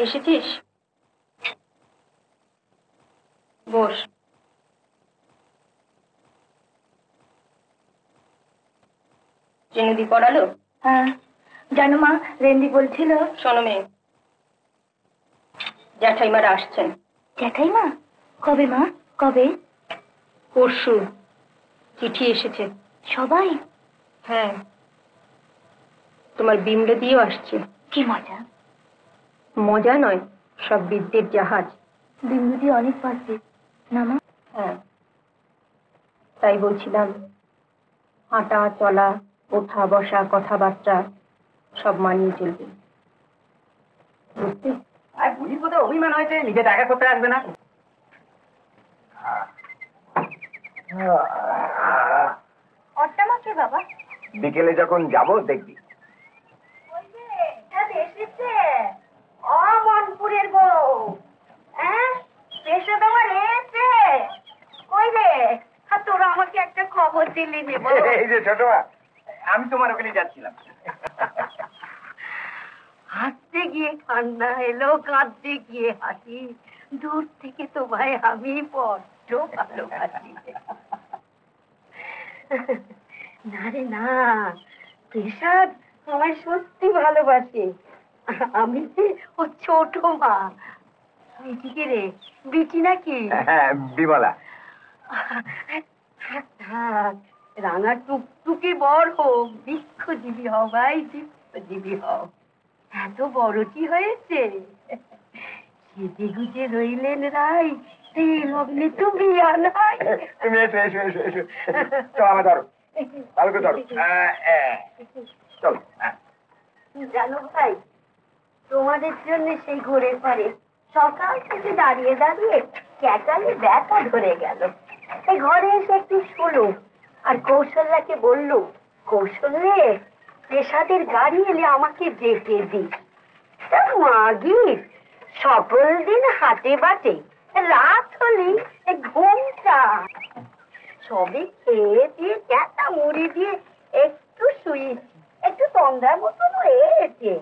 এসেছিস? বস। রেনুদি পড়ালো? হ্যাঁ জানো মা, রেন্দি বলছিল। শোনো মেয়ে, জ্যাঠাইমারা আসছেন। জ্যাঠাইমা? কবে মা, কবে? পরশু। চিঠি এসেছে। সবাই? হ্যাঁ, তোমার বিমলে দিয়েও আসছে। কি মজা। মজা নয়, সব বিদ্যের জাহাজ। বিমলুদি অনেক পারবে না মা? হ্যাঁ, তাই বলছিলাম হাঁটা চলা, ওঠা বসা, কথাবার্তা সব মানিয়ে চলবে, বুঝতে? আর বুঝির কোথাও অভিমান হয়েছে, নিজে দেখা করতে আসবে না। বাবা বিকেলে যখন যাব দেখবি। এসেছে অমনপুরের বউ। হ্যাঁ এসে তোমার এসে কই রে? আর তোরা আমাকে একটা খবর দিলি নেব। এই যে ছোট মা, আমি তোমার ওখানে যাচ্ছিলাম। হাসতে গিয়ে কান্না এলো, কাঁদতে গিয়ে হাসি। দূর থেকে তোমায় আমি বড্ড ভালোবাসি। না রে না, প্রসাদ আমায় সত্যি ভালোবাসে। আমি যে ও ছোট মা। বিটিকে রে, বিটি নাকি? হ্যাঁ বিমলা। রাঙা টুকটুকে বড় হোক, বৃক্ষজীবী হও ভাই, বৃক্ষজীবী হও। এত বড়টি হয়েছে, সেজে গুজে রইলেন রাই, সেই লগ্নে তো বিয়া নাই। তুমি এসো এসো এসো এসো, চল আমার ধরো, ভালো করে ধরো। চল। জানো ভাই, তোমাদের জন্য সেই ঘোরের পারে সকাল থেকে দাঁড়িয়ে দাঁড়িয়ে ক্যাটালে ব্যথা ধরে গেল। এই ঘরে এসে একটু শুলো, আর কৌশল্যাকে বললো, কৌশল্যে প্রসাদের গাড়ি এলে আমাকে ডেকে দিস। তা মাগি সকল দিন হাটে বাটে, রাত হলেই ঘুমটা। সবে খেয়ে দিয়ে ক্যাটা মুড়ি দিয়ে একটু শুয়েছি, একটু সন্ধ্যার মতন হয়েছে।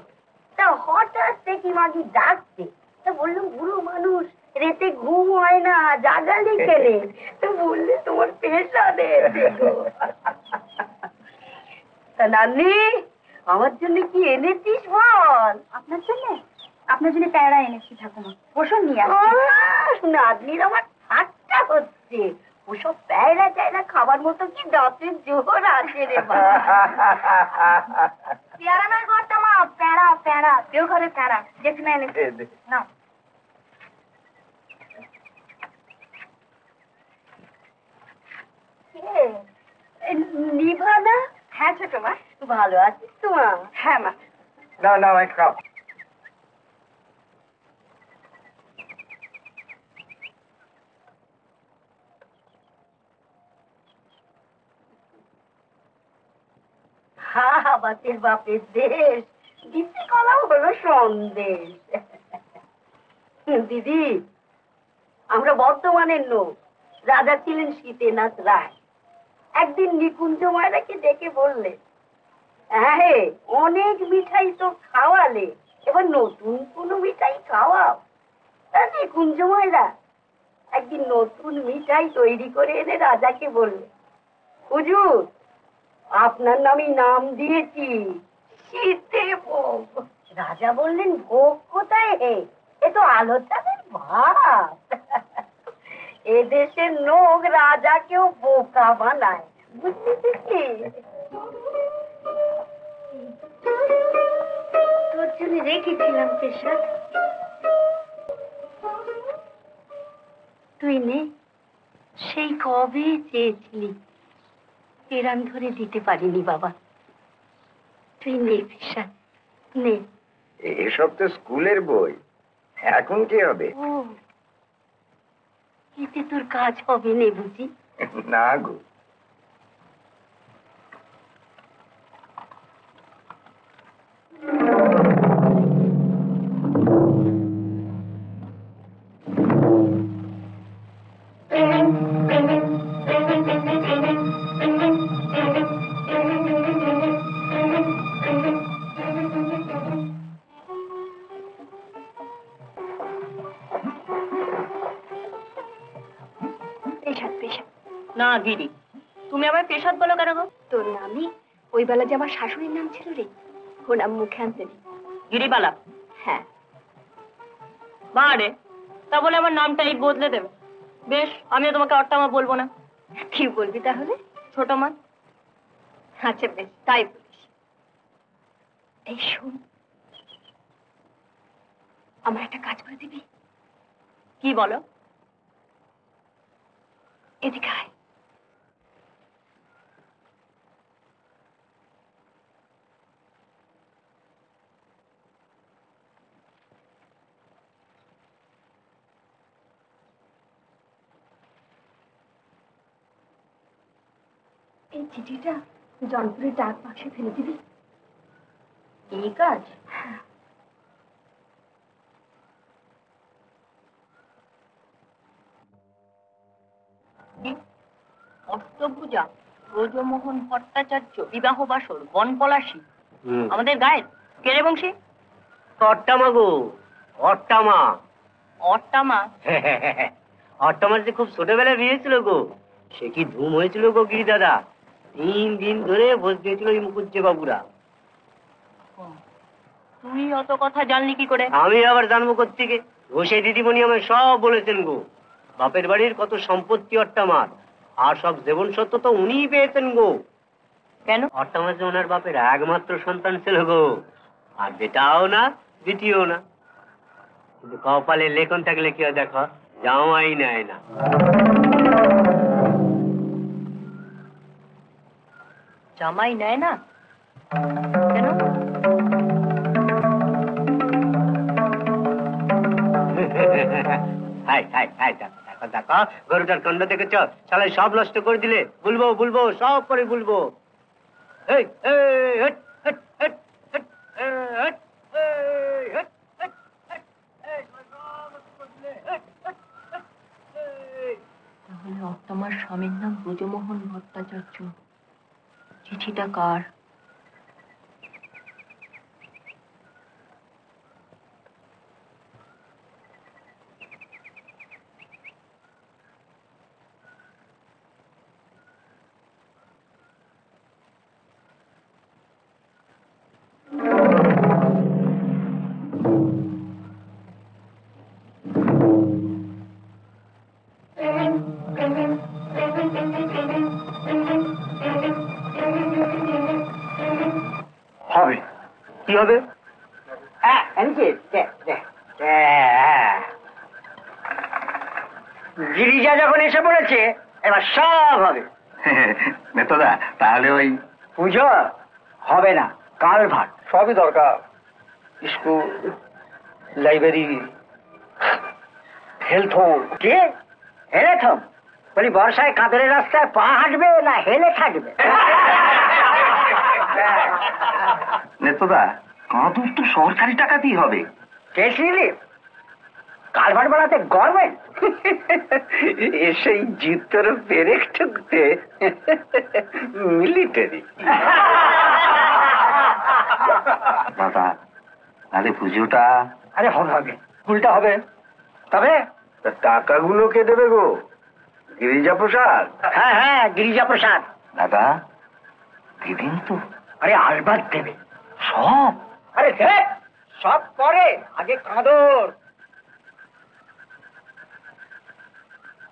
তা হঠাৎ দেখি মাগি ডাকছে। তা বললাম বুড়ো মানুষ, রাতে ঘুম হয় না, জাগালি কেনে? তো বললে তোমার পেশাদে। তা নান্নি, আমার জন্য কি এনেছিস বল? আপনার জন্য? আপনার জন্য প্যাড়া এনেছি ঠাকুমা, বসুন নিয়ে আসছি। নাতনির আমার ঠাট্টা হচ্ছে। ওসব প্যাড়া ট্যাড়া খাবার মতো কি দাঁতের জোর আছে রে বাবা? পেয়ারা নয় ঘরটা মা, প্যাড়া প্যাড়া, কেউ ঘরে প্যাড়া যেখানে এনেছি না। নিভানা? হ্যাঁ ছোট মা। ভালো আছিস তো মা? হ্যাঁ মা। না না ভাই খাও। বাপের বাপের দেশ, দিতে কলাও হলো সন্দেশ। দিদি, আমরা বর্ধমানের লোক। রাজা ছিলেন শীতেনাথ রায়। একদিন নিকুঞ্জ মায়েরাকে ডেকে বললে, হ্যাঁ অনেক মিঠাই তো খাওয়ালে, এবার নতুন কোনো মিঠাই খাওয়াও। তা নিকুঞ্জ মায়েরা একদিন নতুন মিঠাই তৈরি করে এনে রাজাকে বললে, হুজুর আপনার নামই নাম দিয়েছি শীতে ভোগ। রাজা বললেন, ভোগ কোথায় হে, এ তো আলোচনার ভাব। এদেশের লোক রাজাকেও বোকা বানায়, বুঝতেছিস? তোর জন্য রেখেছিলাম পেশাদ, তুই নে। সেই কবে চেয়েছিলি, পেরান ধরে দিতে পারিনি বাবা। তুই নে পেশাদ, নে। এসব তো স্কুলের বই, এখন কি হবে? ও, এতে তোর কাজ হবে নে বুঝি? না গো। গিরি। তুমি আমার পেশাদ বলো কেন গো? তোর নামই ওই বেলা যে আমার শাশুড়ির নাম ছিল রে, ও নাম মুখে আনতে নেই। গিরিবালা? হ্যাঁ। মা রে, তা বলে আমার নামটাই বদলে দেবে? বেশ, আমিও তোমাকে অট্টামা বলবো না। কি বলবি তাহলে? ছোট মা। আচ্ছা বেশ, তাই বলিস। এই শোন, আমার একটা কাজ করে দিবি? কি বলো? এদিকে আয়। এই চিঠিটা জনপুরের ডাক বাক্সে ফেলে দিবি। এই কাজ? হ্যাঁ। অষ্টভুজা ব্রজমোহন ভট্টাচার্য বিবাহ বাসর বনপলাশী আমাদের গায়ের কে রে বংশী? অট্টামা গো, অট্টামা। অট্টামা? অট্টামার যে খুব ছোটবেলায় বিয়ে ছিল গো, সে কি ধুম হয়েছিল গো গিরি দাদা। 3 দিন ধরে ভোজ দিয়েছিল এই মুকুজ্জে বাবুরা। তুই অত কথা জানলি কি করে? আমি আবার জানবো কোত্থেকে? ঘোষে দিদিমণি আমায় সব বলেছেন গো। বাপের বাড়ির কত সম্পত্তি অট্টামার, আর সব জীবন সত্য তো উনিই পেয়েছেন গো। কেন? অট্টামার যে ওনার বাপের একমাত্র সন্তান ছিল গো, আর বেটাও না দ্বিতীয় না। কিন্তু কপালে লেখন থাকলে কি হয় দেখো, জামাই নেয় না। জামাই নেয় না কেন? হাই হাই হাই, দেখো দেখো গরুটার কাণ্ড দেখেছ, শালাই সব নষ্ট করে দিলে। বলবো বলবো সব করে বলবো। এই এই hot hot hot hot hot এই হট হট হট এই সব নষ্ট করে দিলে। হট হট হট এই। তাহলে অট্টামার স্বামীর নাম ব্রজমোহন ভট্টাচার্য। চিঠিটা কার? হবে। কি হবে? গিরিজা যখন এসে পড়েছে, এবার সব হবে। নেতদা, তাহলে ওই পুজো হবে না, কালভার্ট সবই দরকার। School, library, health home. কে হেলে থম? বলি বর্ষায় কাঁদরের রাস্তায় পা হাঁটবে না হেলে থাকবে? নেতদা, কাঁদুর তো সরকারি টাকাতেই হবে। কেস রিলিফ, কালভার্ট বানাতে গভর্নমেন্ট। এসেই জিতর পেরেক ঠুকতে মিলিটারি। দাদা, তাহলে পুজোটা? আরে হবে হবে, উল্টা হবে। তবে টাকাগুলো কে দেবে গো? গিরিজা প্রসাদ? হ্যাঁ হ্যাঁ, গিরিজা প্রসাদ। দাদা, দিদিন তো? আরে আলবাত দেবে সব? আরে দেখ, সব পরে, আগে কাঁদর।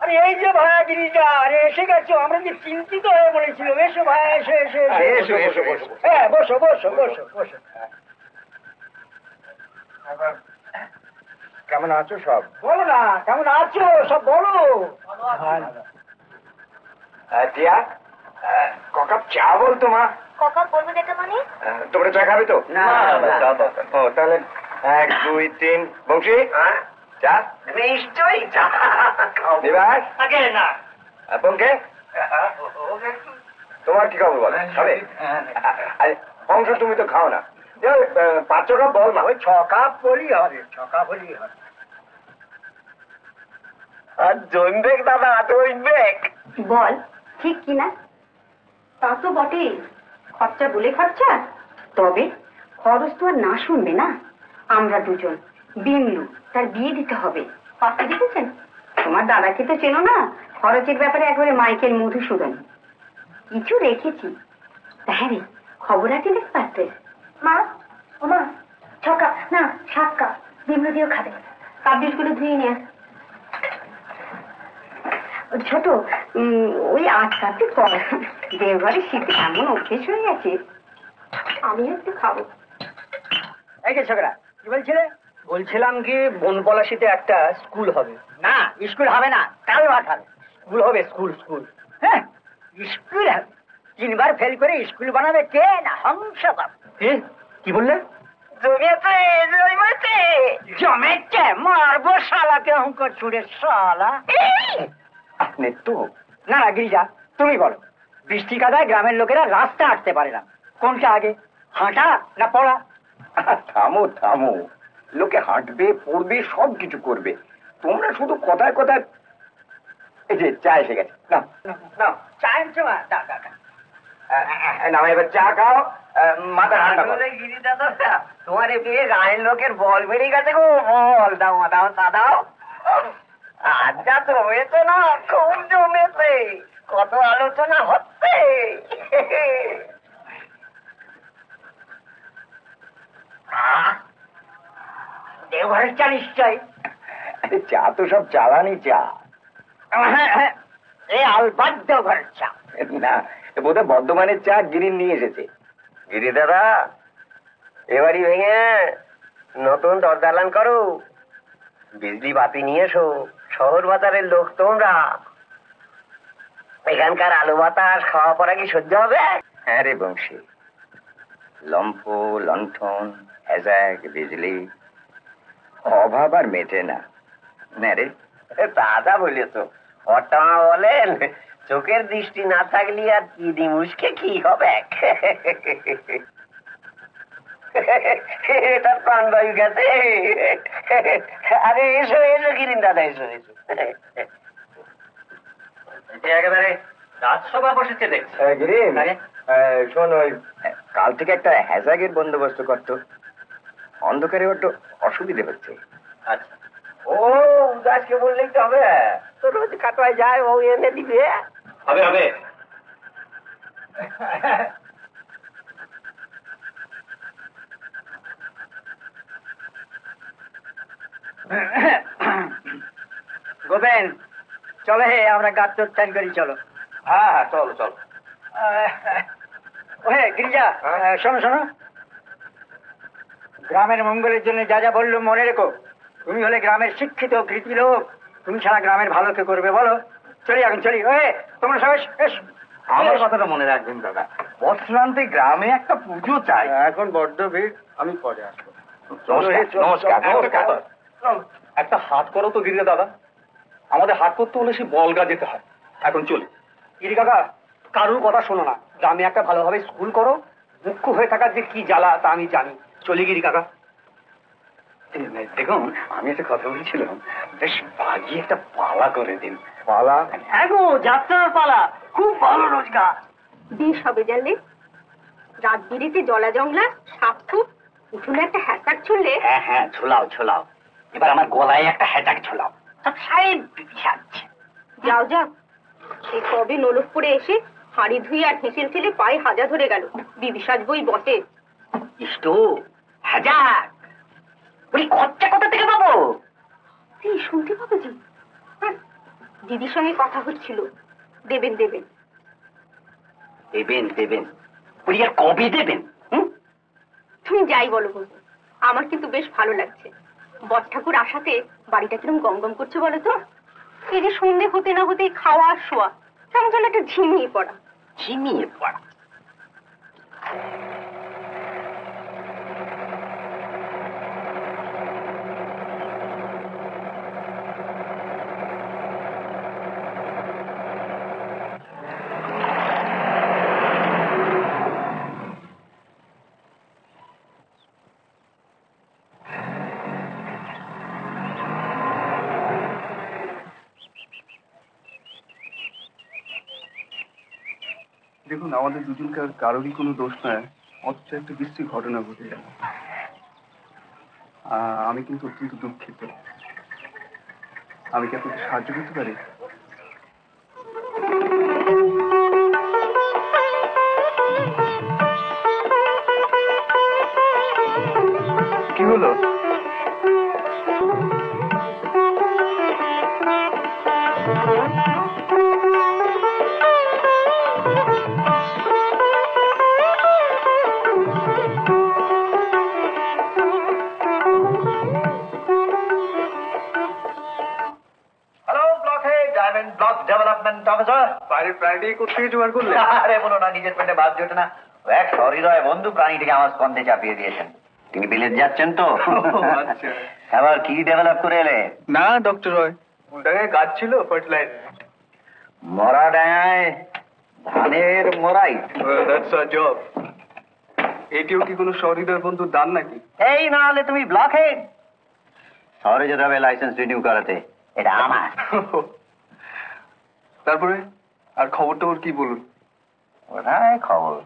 আরে এই যে ভায়া গিরিজা, আরে এসে গেছো। আমরা যে চিন্তিত হয়ে পড়েছিলাম। এসো ভায়া, এসো এসো এসো, এসো, এসো। হ্যাঁ, বসো বসো বসো বসো। কেমন আছো সব? বলো না, কেমন আছো সব বলো। টিয়া, ককাপ চা বলতো মা। ককা বলবো দেখা মানে? তোমরা চা খাবে তো? না, ও তাহলে 1 2 3 বংশী, চা? নিশ্চয়ই চা নিবাস, আগে না। পঙ্কে, তোমার কি খবর বলো? খাবে? আরে, অংশ তুমি তো খাও না। 5 কাপ বল না। ওই 6 কাপ বলি হবে, 6 কাপ বলি হবে। আর জৈনবেক দাদা, জৈনবেক। বল ঠিক কিনা? তা তো বটেই, খরচা বলে খরচা। তবে খরচ তো আর না শুনবে না। আমরা দুজন, বিমলু, তার বিয়ে দিতে হবে। পাত্র দেখেছেন? তোমার দাদাকে তো চেনো না, খরচের ব্যাপারে একবারে মাইকেল মধুসূদন। কিছু রেখেছি। হ্যাঁ রে, খবর আছে দেখ পারতে। মা, ও মা, ছকা না 7 কাপ বিমলো দিয়েও খাবে। কাপড়গুলো ধুয়ে নিয়ে ছোট, ওই 8 কাপে কর। দেওঘরে শীতে এমন অভ্যেস হয়ে গেছে। আমিও একটু খাবো। এই যে ছোকরা, কি বলছিলে? বলছিলাম কি বনপলাশিতে একটা স্কুল হবে। না, স্কুল হবে না, কাল মাঠ হবে। স্কুল হবে, স্কুল স্কুল। হ্যাঁ, স্কুল হবে। 3 বার ফেল করে স্কুল বানাবে কে? না হংসবাব। কি বললে? জমেছে মারবো শালাকে, অঙ্ক ছুড়ে শালা। আপনি তো না না গিরিজা, তুমি বলো, বৃষ্টি কাদায় গ্রামের লোকেরা রাস্তা হাঁটতে পারে না, কোনটা আগে, হাঁটা না পড়া? থামো থামো, লোকে হাঁটবে পড়বে সব কিছু করবে, তোমরা শুধু কথায় কথায়। এই যে চা এসে গেছে, না না চায়ের সময় দাও দাও দাও। না এবার চা খাও, মাথা ঠান্ডা করো। গিরি দাদা, তোমার এই বিয়ে গায়ের লোকের বল বেরিয়ে গেছে গো, বল দাও দাও তা দাও। আচ্ছা জমেছে না, খুব জমেছে, কত আলোচনা হচ্ছে। দেওঘরের চা নিশ্চয়। আরে চা তো সব চালানি চা। এই আলবাদ দেওঘরের চা। না, বোধহয় বর্ধমানের চা গিরিন নিয়ে এসেছে। গিরি দাদা, এবারই ভেঙে নতুন দরদালান করো, বিজলি বাতি নিয়ে এসো। শহর বাজারের লোক তোমরা, এখানকার আলো বাতাস খাওয়া পড়া কি সহ্য হবে? হ্যাঁ রে বংশী, লম্ফ লণ্ঠন হ্যাজাক বিজলি অভাব আর মেটে না। না রে, দাদা বলেছ, অটমা বলেন চোখের দৃষ্টি না থাকলে আর কি দিমুষকে কি হবে। এটা প্রাণবায়ু গেছে। আরে এসো এসো গিরিন দাদা, এসো এসো। একেবারে রাজসভা বসেছে দেখছি। গিরিন, শোন, ওই কাল থেকে একটা হ্যাজাগের বন্দোবস্ত করতো, অন্ধকারে একটু অসুবিধে হচ্ছে। আচ্ছা, ও উদাসকে বললেই তো হবে, তো রোজ কাটোয়ায় যায়, ও এনে দিবে। হবে হবে। গোবেন, চলো হে, আমরা গাছ চান করি, চলো। হ্যাঁ হ্যাঁ, চলো চলো। ওহে গিরিজা, শোনো শোনো, গ্রামের মঙ্গলের জন্য যা যা বললো মনে রেখো। তুমি হলে গ্রামের শিক্ষিত কৃতি লোক, তুমি ছাড়া গ্রামের ভালো কে করবে বলো? চলি এখন, চলি। ওহে তোমরা সবাই এস। আমার কথাটা মনে রাখবেন দাদা, বৎসরান্তে গ্রামে একটা পুজো চাই। এখন বড্ড ভিড়, আমি পরে আসবো। নমস্কার নমস্কার। একটা হাট করো তো গিরিজা দাদা, আমাদের হাট করতে হলে সে বলগা যেতে হয়। এখন চলি। গিরি কাকা, কারুর কথা শোনো না, গ্রামে একটা ভালোভাবে স্কুল করো। মুখ্য হয়ে থাকার যে কি জ্বালা তা আমি জানি। চলি গিরি কাকা। দেখুন, আমি একটা কথা বলছিলাম, বেশ বাগিয়ে একটা পালা করে দিন। পালা? হ্যাঁ গো, যাত্রার পালা, খুব ভালো রোজগার। বেশ হবে জানলে, রাত বিরেতে জলা জংলা সাপ খুব উঠুনে একটা হ্যাসাক ছুড়লে। হ্যাঁ হ্যাঁ, ছোলাও ছোলাও, এবার আমার গলায় একটা হ্যাটাক ছোলাও। সব সাহেব সাজছে। যাও যাও, এই কবে নলকপুরে এসে হাঁড়ি ধুয়ে আর হেঁসেল ছেলে পায়ে হাজা ধরে গেল, বিবি সাজবই বটে। ইষ্ট হাজার, বলি খরচা কোথা থেকে পাবো? তুই শুনতে পাবো জি? দিদির সঙ্গে কথা হচ্ছিল, দেবেন দেবেন। দেবেন দেবেন, বলি আর কবে দেবেন? তুমি যাই বলো বলবো, আমার কিন্তু বেশ ভালো লাগছে। বট ঠাকুর আসাতে বাড়িটা কিরম গম গম করছে বলো তো। এই যে সন্ধে হতে না হতেই খাওয়া আর শোয়া, কেমন যেন একটা ঝিমিয়ে পড়া। ঝিমিয়ে পড়া। দেখুন, আমাদের দুজনকার কারোরই কোনো দোষ নয়, অথচ একটা বিশ্রী ঘটনা ঘটে গেল। আমি কিন্তু অত্যন্ত দুঃখিত। আমি কি আপনাকে সাহায্য করতে পারি? বাইরের প্রাণীটিকে কোথেকে জোগাড় করলে? আরে বলো না, নিজের পেটে বাদ জোটে না। এক সহৃদয় বন্ধু প্রাণীটিকে আমার স্কন্ধে চাপিয়ে দিয়েছেন। তিনি বিলেত যাচ্ছেন তো। আচ্ছা। আবার কি ডেভেলপ করে এলে? না ডক্টর রয়, ওটাকে গাছ ছিল ফার্টিলাইজার। মরা ডাঙায় ধানের মরাই। That's a job. এটিও কি কোনো সহৃদয় বন্ধুর দান নাকি? এই না হলে তুমি ব্লক হেড। শহরে যেতে হবে লাইসেন্স রিনিউ করাতে, এটা আমার। তারপরে আর খবর টবর কি বলুন? ওটাই খবর।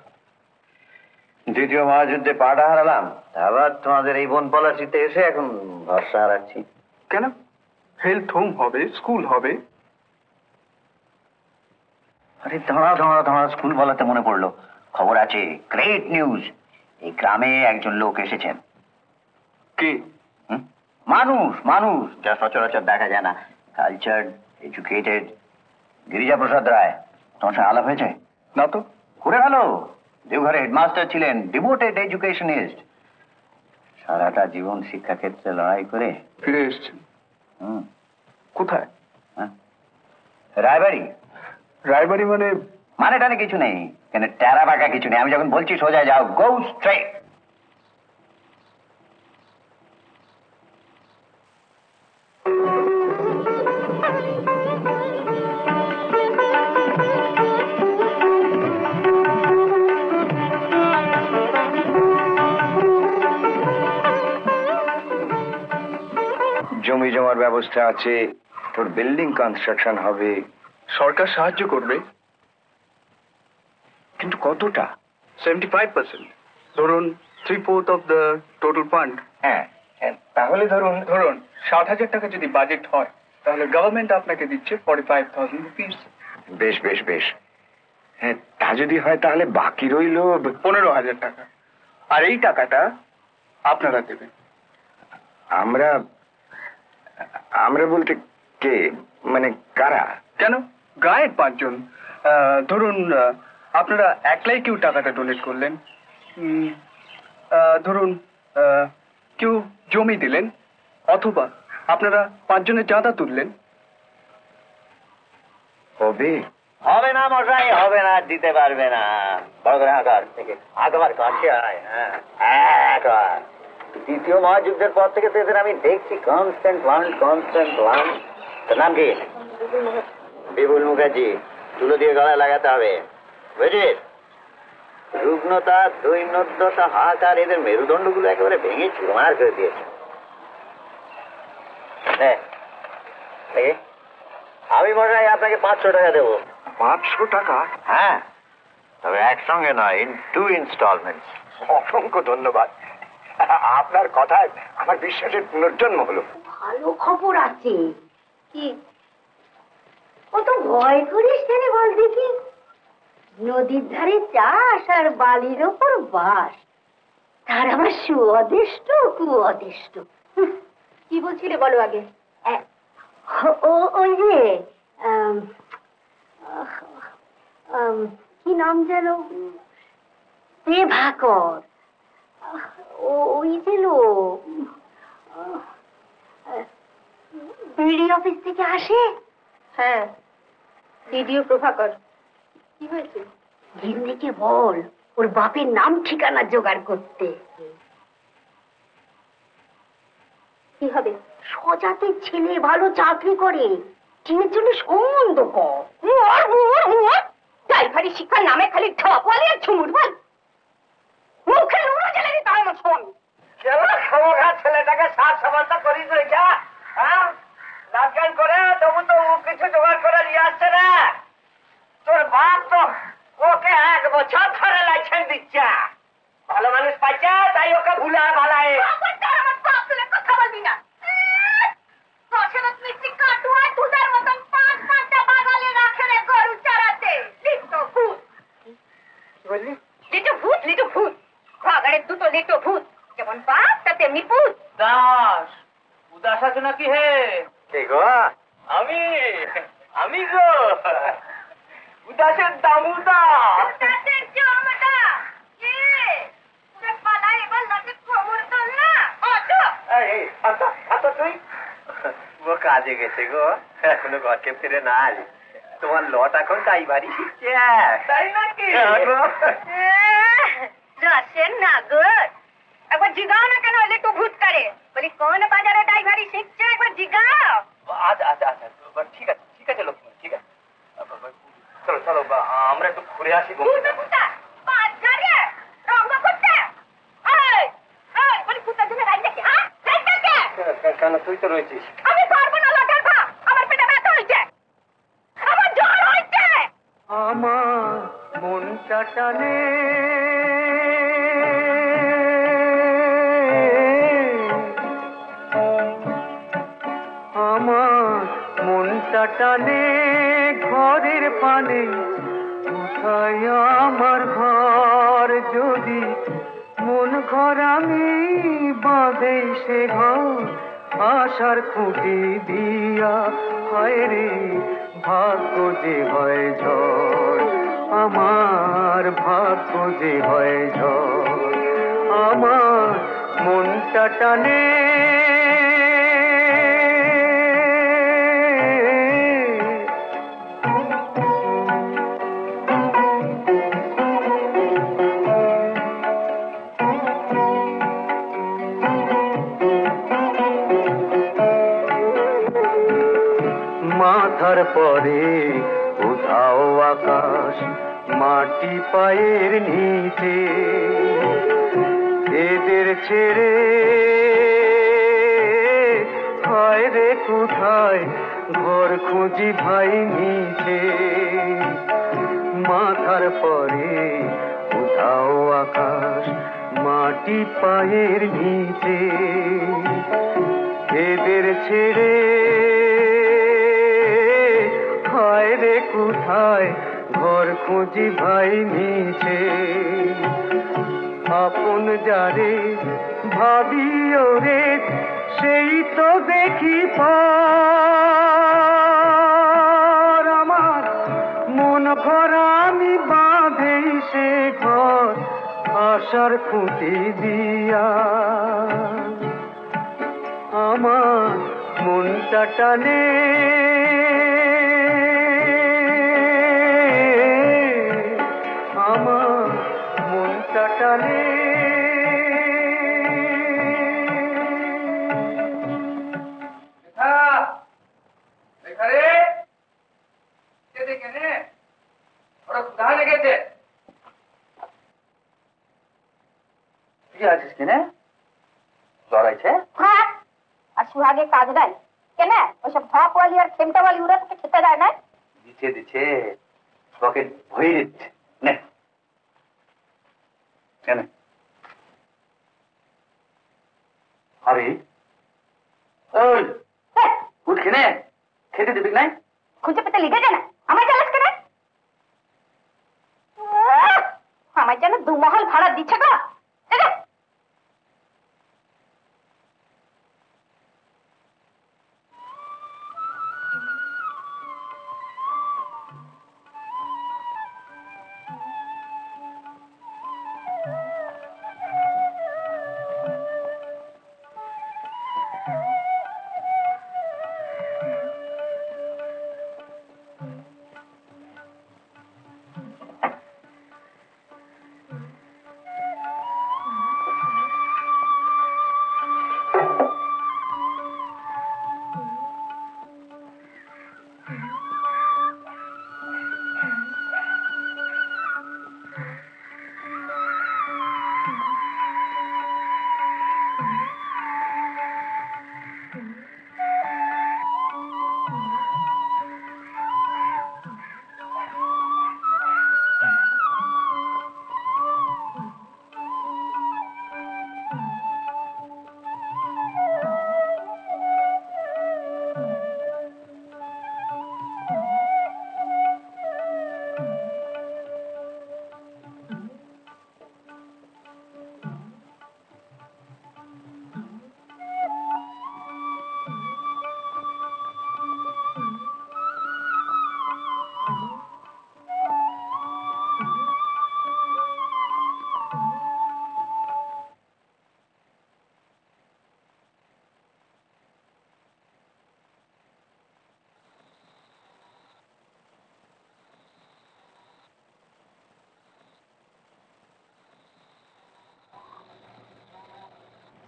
দ্বিতীয় মহাযুদ্ধে পাটা হারালাম, আবার তোমাদের এই বন পলাশিতে এসে এখন ভরসা হারাচ্ছি। কেন? হেলথ হোম হবে, স্কুল হবে। আরে দাঁড়া স্কুল বলাতে মনে পড়লো, খবর আছে, গ্রেট নিউজ। এই গ্রামে একজন লোক এসেছেন। কে? মানুষ যা সচরাচর দেখা যায় না, কালচার্ড, এডুকেটেড। গিরিজা প্রসাদ রায়, তোমার সঙ্গে আলাপ হয়েছে? না তো। করে গেল। দেওঘরে হেডমাস্টার ছিলেন, ডিভোটেড এডুকেশনিস্ট। সারাটা জীবন শিক্ষাক্ষেত্রে লড়াই করে ফিরে এসছেন? কোথায়? রায়বাড়ি। রায়বাড়ি মানে? মানে টানে কিছু নেই, কেন টেরা বাঁকা কিছু নেই। আমি যখন বলছি সোজা যাও, গো স্ট্রেট। জমি জমার ব্যবস্থা আছে, তোর বিল্ডিং কনস্ট্রাকশন হবে। সরকার সাহায্য করবে, কিন্তু কতটা? 75%। ধরুন 3/4 অফ দ্য টোটাল ফান্ড। হ্যাঁ, তাহলে ধরুন 60,000 টাকা যদি বাজেট হয়, তাহলে গভর্নমেন্ট আপনাকে দিচ্ছে 45,000 রুপিস। বেশ বেশ বেশ। হ্যাঁ, তা যদি হয় তাহলে বাকি রইল 15,000 টাকা। আর এই টাকাটা আপনারা দেবেন। আমরা আমরা বলতে কে, মানে কারা? কেন? গায়ের 5 জন। ধরুন আপনারা একলাই কেউ টাকাটা ডোনেট করলেন, ধরুন কেউ জমি দিলেন, অথবা আপনারা 5 জনের চাঁদা তুললেন। হবে? হবে না মশাই, হবে না, দিতে পারবে না। বড় করে আকার থেকে আকার কাছে আয়। হ্যাঁ, দ্বিতীয় মহাযুদ্ধের পর থেকে তো এদের আমি দেখছি কনস্ট্যান্ট প্লান্ট। তোর নাম কি? বিপুল মুখার্জি। তুলো দিয়ে গলায় লাগাতে হবে, বুঝিস? রুগ্নতা, দৈন্যতা, হাহাকার, এদের মেরুদণ্ডগুলো একেবারে ভেঙে চুরমার করে দিয়েছে। আমি মশাই আপনাকে 500 টাকা দেবো। 500 টাকা? হ্যাঁ, তবে একসঙ্গে নয়, ইন 2 ইনস্টলমেন্টস। অসংখ্য ধন্যবাদ। আপনার কথায় আমার বিশ্বাসের পুনর্জন্ম হলো। ভালো খবর আছে। কি? অত ভয় করিস কেন বল দেখি? নদীর ধারে চাষ আর বালির ওপর বাস, তার আবার সুঅদিষ্ট কুঅদিষ্ট। কি বলছিলে বলো আগে। ওই যে কি নাম যেন, প্রভাকর। ওই যে লোক বিডি অফিস থেকে আসে। হ্যাঁ, ডিডিও প্রভাকর। কি হয়েছে? গিন্নিকে বল ওর বাপের নাম ঠিকানা জোগাড় করতে। কি হবে? সজাতের ছেলে, ভালো চাকরি করে, টিনের জন্য সম্বন্ধ কর। ড্রাইভারি শিক্ষার নামে খালি ঢপওয়ালি আর ঝুমুর ভাল। মুখে নুনো জ্বালিয়ে দিতে হয় আমার শোন। ছেলেটাকে সাত সাবানটা করিস রয়েছে। হ্যাঁ, নাচ গান করে তবু তো ও কিছু জোগাড় করে নিয়ে আসছে না। তোর বাপ তো ওকে 1 বছর ধরে লাইসেন্স দিচ্ছে। ভালো মানুষ পাইছে, তাই ওকে ভুলা ভালায়। আমার বাপ তুলে কথা বলবি না। দশেরত মিষ্টি কাটুয়া দুধের মতন 5-5টা বাগালে রাখে রে গরু চড়াতে। লিটো ভূত। কি বললি? লিটো ভূত। ভাগাড়ের দুটো লিটো ভূত। যেমন বাপ তা তেমনি ভূত। দাস, উদাস আছে নাকি হে? কে গো? আমি গো উদাসের দামুদা। তাদের জমাটা। কে? তোর পালা এবার লাটে খবর তোল না। অটো। এই তুই ও কাজে গেছে গো, এখনো ঘরকে ফিরে না। তোমার লট এখন ড্রাইভারই শিখছে। তাই নাকি? রসের নাগর একবার জিগাও না, কেন হলে একটু ভূত করে বলি কোন বাজারে ড্রাইভারি শিখছে, একবার জিগাও। আচ্ছা আচ্ছা আচ্ছা, ঠিক আছে ঠিক আছে লক্ষ্মী, ঠিক আছে। চলো চলো, আমরা একটু ঘুরে আসি। বাজারে রঙ্গ করতে বলি কুত্তার জন্য রাইট দেখে, হ্যাঁ রাইট দেখে। কেন, তুই তো রয়েছিস। আমি পারবো না লটার ভা, আমার পেটে ব্যথা হয়েছে, আমার জ্বর হয়েছে। আমার মনটা টানে আমার মনটা টানে ঘরের পানে, কোথায় আমার ঘর, যদি মন ঘর আমি বাঁধে সে ঘর, আশার খুঁটি দিয়া, হায় রে ভাগ্য যে হয় ঝড়, আমার ভাগ্য যে হয় ঝড়, আমার মনটা টানে মাথার পরে কোথাও আকাশ, মাটি পায়ের নিচে, এদের ছেড়ে হয় রে কোথায় ঘর খুঁজি ভাই নিচে, মাথার পরে কোথাও আকাশ, মাটি পায়ের নিচে, এদের ছেড়ে হায় রে কোথায় ঘর খুঁজি ভাই নিচে, আপন যারে ভাবি ওরে সেই তো দেখি পার, আমার মন ঘর আমি বাঁধেই সে ঘর, আশার খুঁটি দিয়া, আমার মনটা টানে আমার মনটা টানে। কি আছিস কিনে লড়াইছে? হ্যাঁ, আর সুহাগে কাজ নাই কেন? ওইসব ধপওয়ালি আর খেমটাওয়ালি ওরা তোকে খেতে দেয় না। দিচ্ছে দিচ্ছে, তোকে ভয় দিচ্ছে। নে কেন আরে ওই উঠ খেনে খেতে দিবি নাই? খুঁজে পেতে লিখে যায় না, আমার জ্বালাস কেন? আমার যেন দুমহল ভাড়া দিচ্ছে গো।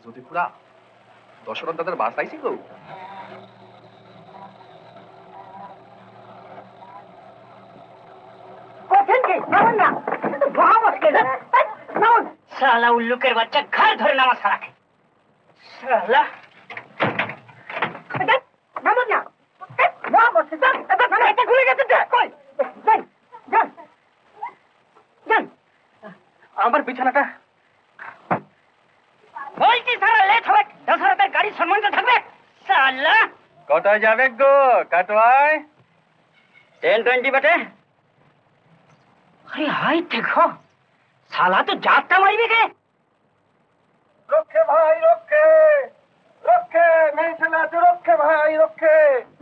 যদি খুড়া দশরথ দাদার বাস আইছি গো। শালা উল্লুকের বাচ্চা ঘর ধরে নামা সারাকে শালা আমার বিছানাটা বলছি সারা লেট হবে দশরথের গাড়ি সম্মানটা থাকবে শালা কটায় যাবে গো কাটোয়ায়? 10:20 বেটে अरे हाय देखो साला तो जाता मारी गे রক্ষে ভাই রক্ষে রক্ষে মেয়ে ছেলে আছে রক্ষে ভাই রক্ষে।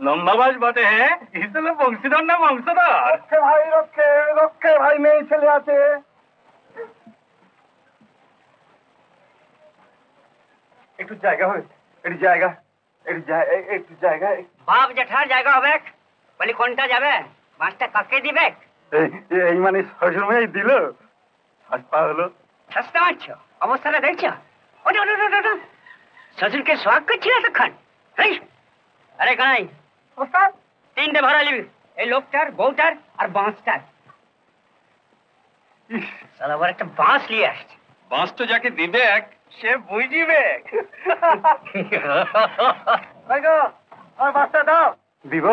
লম্বাবাজ বটে হ্যাঁ, হিসেবে বংশীধর না বংশধর? রক্ষে ভাই রক্ষে রক্ষে ভাই মেয়ে ছেলে আছে। একটু জায়গা হবে, একটু জায়গা, একটু জায়গা। बाप जेठार जाएगा হবে বলি কোনটা যাবে মাছটা কাকে দিবে এই মানে শ্বশুর মেয়ে দিল, সস্তা হলো। সস্তা মাছ অবস্থাটা দেখছো ওটা ওটা ওটা ওটা শ্বশুরকে সোয়াগ করছিল তখন আরে কানাই ওস্তাদ 3টে ভাড়া নিবি এই লোকটার বউটার আর বাঁশটার সালা আবার একটা বাঁশ নিয়ে আসছে। বাঁশ তো যাকে দিবে সে বুঝিবে। আমার বাঁশটা দাও। দিব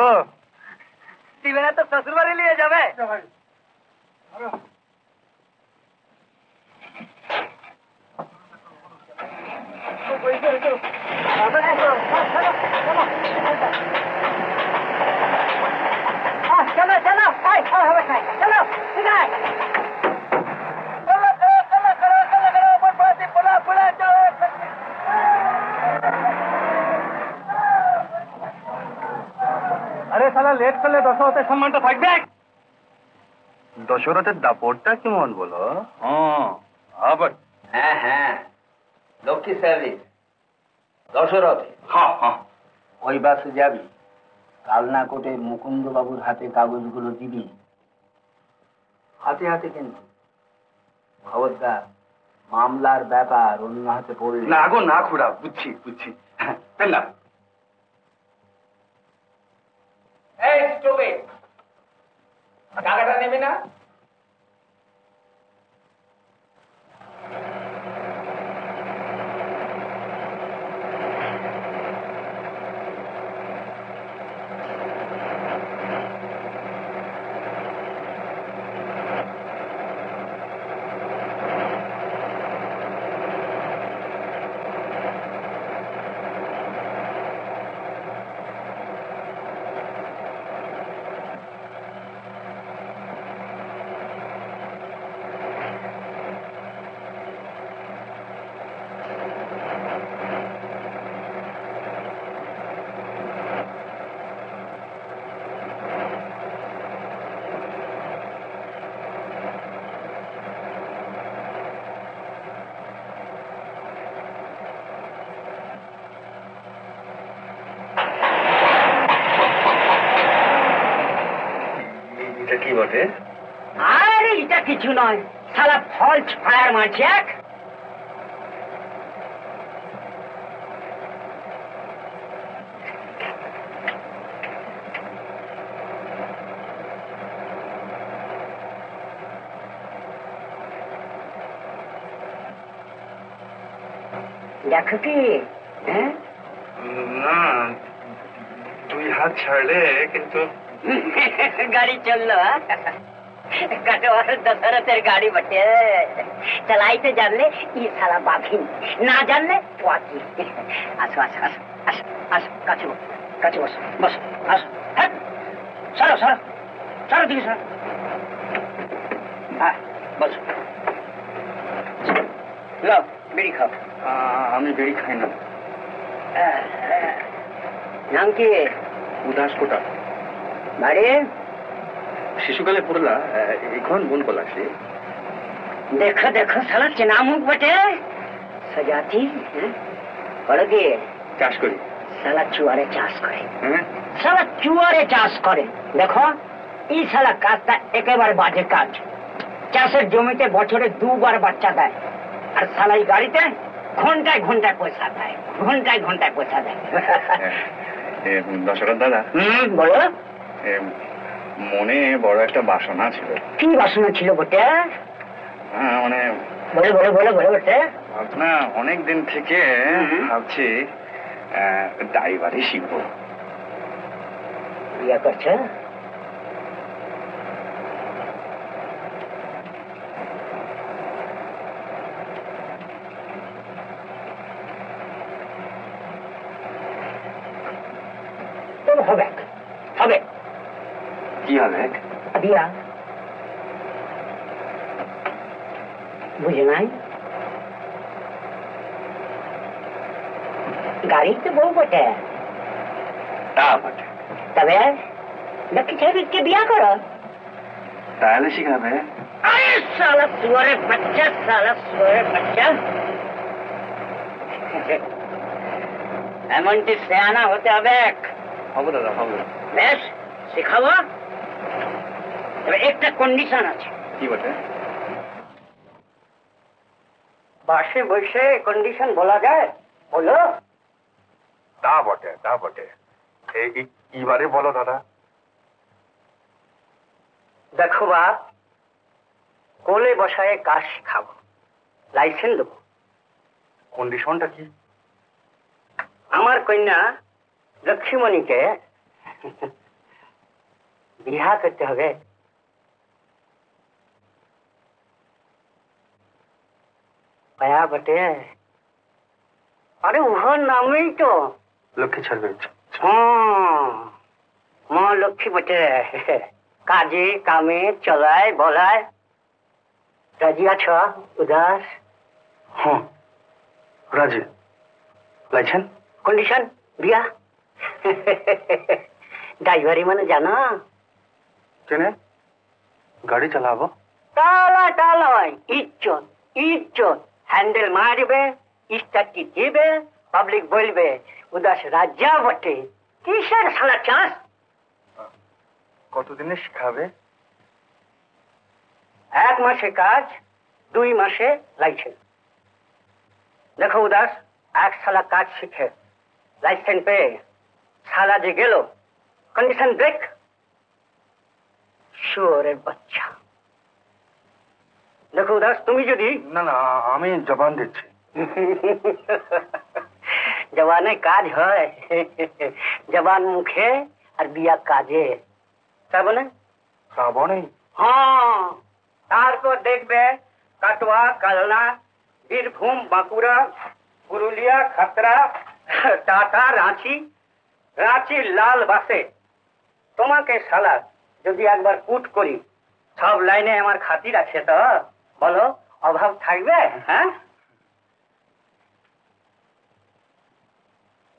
দিবে না তো শ্বশুর বাড়ি নিয়ে যাবে। চলো চলো চলো ঠিক আছে আরে শালা লেট করলে দশরথের সম্মানটা থাকবে। দশরথের দাপটটা কেমন বলো? আবার হ্যাঁ হ্যাঁ লক্ষ্মী সার্ভিস দশরথ। হ্যাঁ হ্যাঁ ওই বাসে যাবি, কালনা কোটে মুকুন্দ বাবুর হাতে কাগজগুলো দিবি, হাতে হাতে কিন্তু খবরদার মামলার ব্যাপার অন্য হাতে পড়লে না গো না খুড়া, বুঝছি বুঝছি। হ্যাঁ না এই স্টপে টাকাটা নেবে না। এটা কি বটে? আরে এটা কিছু নয় শালা ফলস ফায়ার মারছে এক দেখো কি হ্যাঁ না, 2 হাত ছাড়লে কিন্তু गाड़ी चल लो कटवार दशरथेर गाड़ी बटे चलाई तो जान ले ये साला बाघिन ना जान ले वाकी आसो आसो आसो आसो आसो काचू काचू बस बस आसो हट सरो सरो सरो दिखे सरो हाँ बस लो बीड़ी खाओ আমি বেড়ি খাই না। नाम की উদাস কোটা বাড়ি শিশুকালে পড়লা, এখন মন পলাশে। देखो देखो साला चिनामुख बटे सजाती पड़ोगे চাষ করি। साला चुआरे चाष करे হ্যাঁ साला चुआरे चाष करे देखो ई साला काजटा एकेबारे बाजे काज चाषेर जमीते बछरे 2 বার বাচ্চা দেয় আর साला এই গাড়িতে ঘন্টায় ঘন্টায় পয়সা দেয়, ঘন্টায় ঘন্টায় পয়সা দেয়। দশরথ দাদা, বলো। মনে বড় একটা বাসনা ছিল। কি বাসনা ছিল বটে? মানে বলে বলে বলে বলে বটে। ভাবনা অনেক দিন থেকে ভাবছি ড্রাইভারই শিখবো। বিয়ে করছে? হবে হবে। কি হবে? বিয়া। বুঝে নাই? গাড়িতে বউ বটে। তা বটে। তবে লক্ষ্মী ছেলেকে বিয়া করো। তাহলে শিখাবে? আরে সালা সুয়ারের বাচ্চা, সালা সুয়ারের বাচ্চা। এমনটি সেয়ানা হতে হবে। হবো দাদা, হবো। বেশ, শিখাবো। তবে একটা কন্ডিশন আছে। কি বটে? বাসে বসে কন্ডিশন বলা যায়? বলো। তা বটে, তা বটে। এইবারে বলো দাদা। দেখো বাপ, কোলে বসায় কাজ শিখাবো, লাইসেন্স দেবো। কন্ডিশনটা কি? আমার কন্যা লক্ষ্মীমণিকে বিবাহ করতে হবে। পায়া বটে। আরে উহার নামেই তো লক্ষ্মী ছাড়বে। মা লক্ষ্মী বটে। কাজে কামে চলায় বলায়। রাজি আছ উদাস? হ্যাঁ রাজি। লাইছেন? কন্ডিশন বিয়া। ড্রাইভারি মানে জানা? কেনে গাড়ি চালাবো? টালা টালয় ইজ্জত ইজ্জত। হ্যান্ডেল মারবে, স্টার্টটি দিবে, পাবলিক বলবে উদাস রাজা বটে। কিসের সালা চাষ? কতদিনে শিখাবে? 1 মাসে কাজ, 2 মাসে লাইসেন্স। দেখো উদাস, এক সালা কাজ শিখে লাইসেন্স পেয়ে সালা যে গেল, কন্ডিশন ব্রেক। শুয়োরের বাচ্চা। দেখো উদাস, তুমি যদি না না, আমি জবান দিচ্ছি। জবানে কাজ হয়, জবান মুখে আর বিয়া কাজে। শ্রাবণে? শ্রাবণে? হ্যাঁ, তারপর দেখবে কাটোয়া, কালনা, বীরভূম, বাঁকুড়া, পুরুলিয়া, খাতড়া, টাটা, রাঁচি, রাঁচি লাল বাসে তোমাকে শালা যদি একবার পুট করি, সব লাইনে আমার খাতির আছে তো বলো, অভাব থাকবে? হ্যাঁ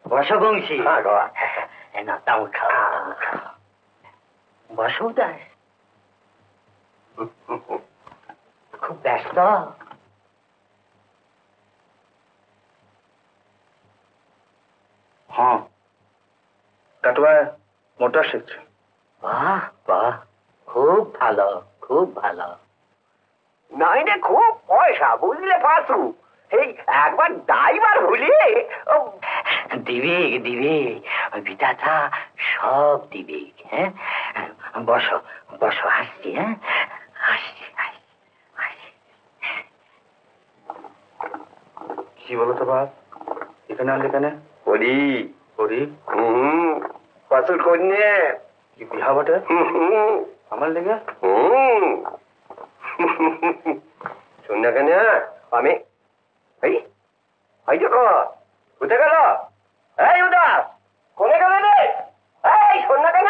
বসো বংশী। না তাও খাও, বসো দাস। খুব ব্যস্ত? হ্যাঁ, কাটোয়ায় মোটর শিখছে। বাহ বাহ, খুব ভালো খুব ভালো। নাই রে, খুব পয়সা বুঝলে পাশু। এই একবার ড্রাইভার হলি দিবে দিবে, ওই বিধাতা সব দিবে। হ্যাঁ বসো বসো, আসছি। হ্যাঁ আসছি আসছি আসছি। কি বলো তো বাপ, এখানে আনলে কেন? ওরি ওরি পাশুর কন্যা। কি বিহা বটে আমার লেগে? শোন না কেন, আমি এই এই দেখো কোথায় গেল? এই উদাস, কোনে গেল রে? এই শোন না কেন,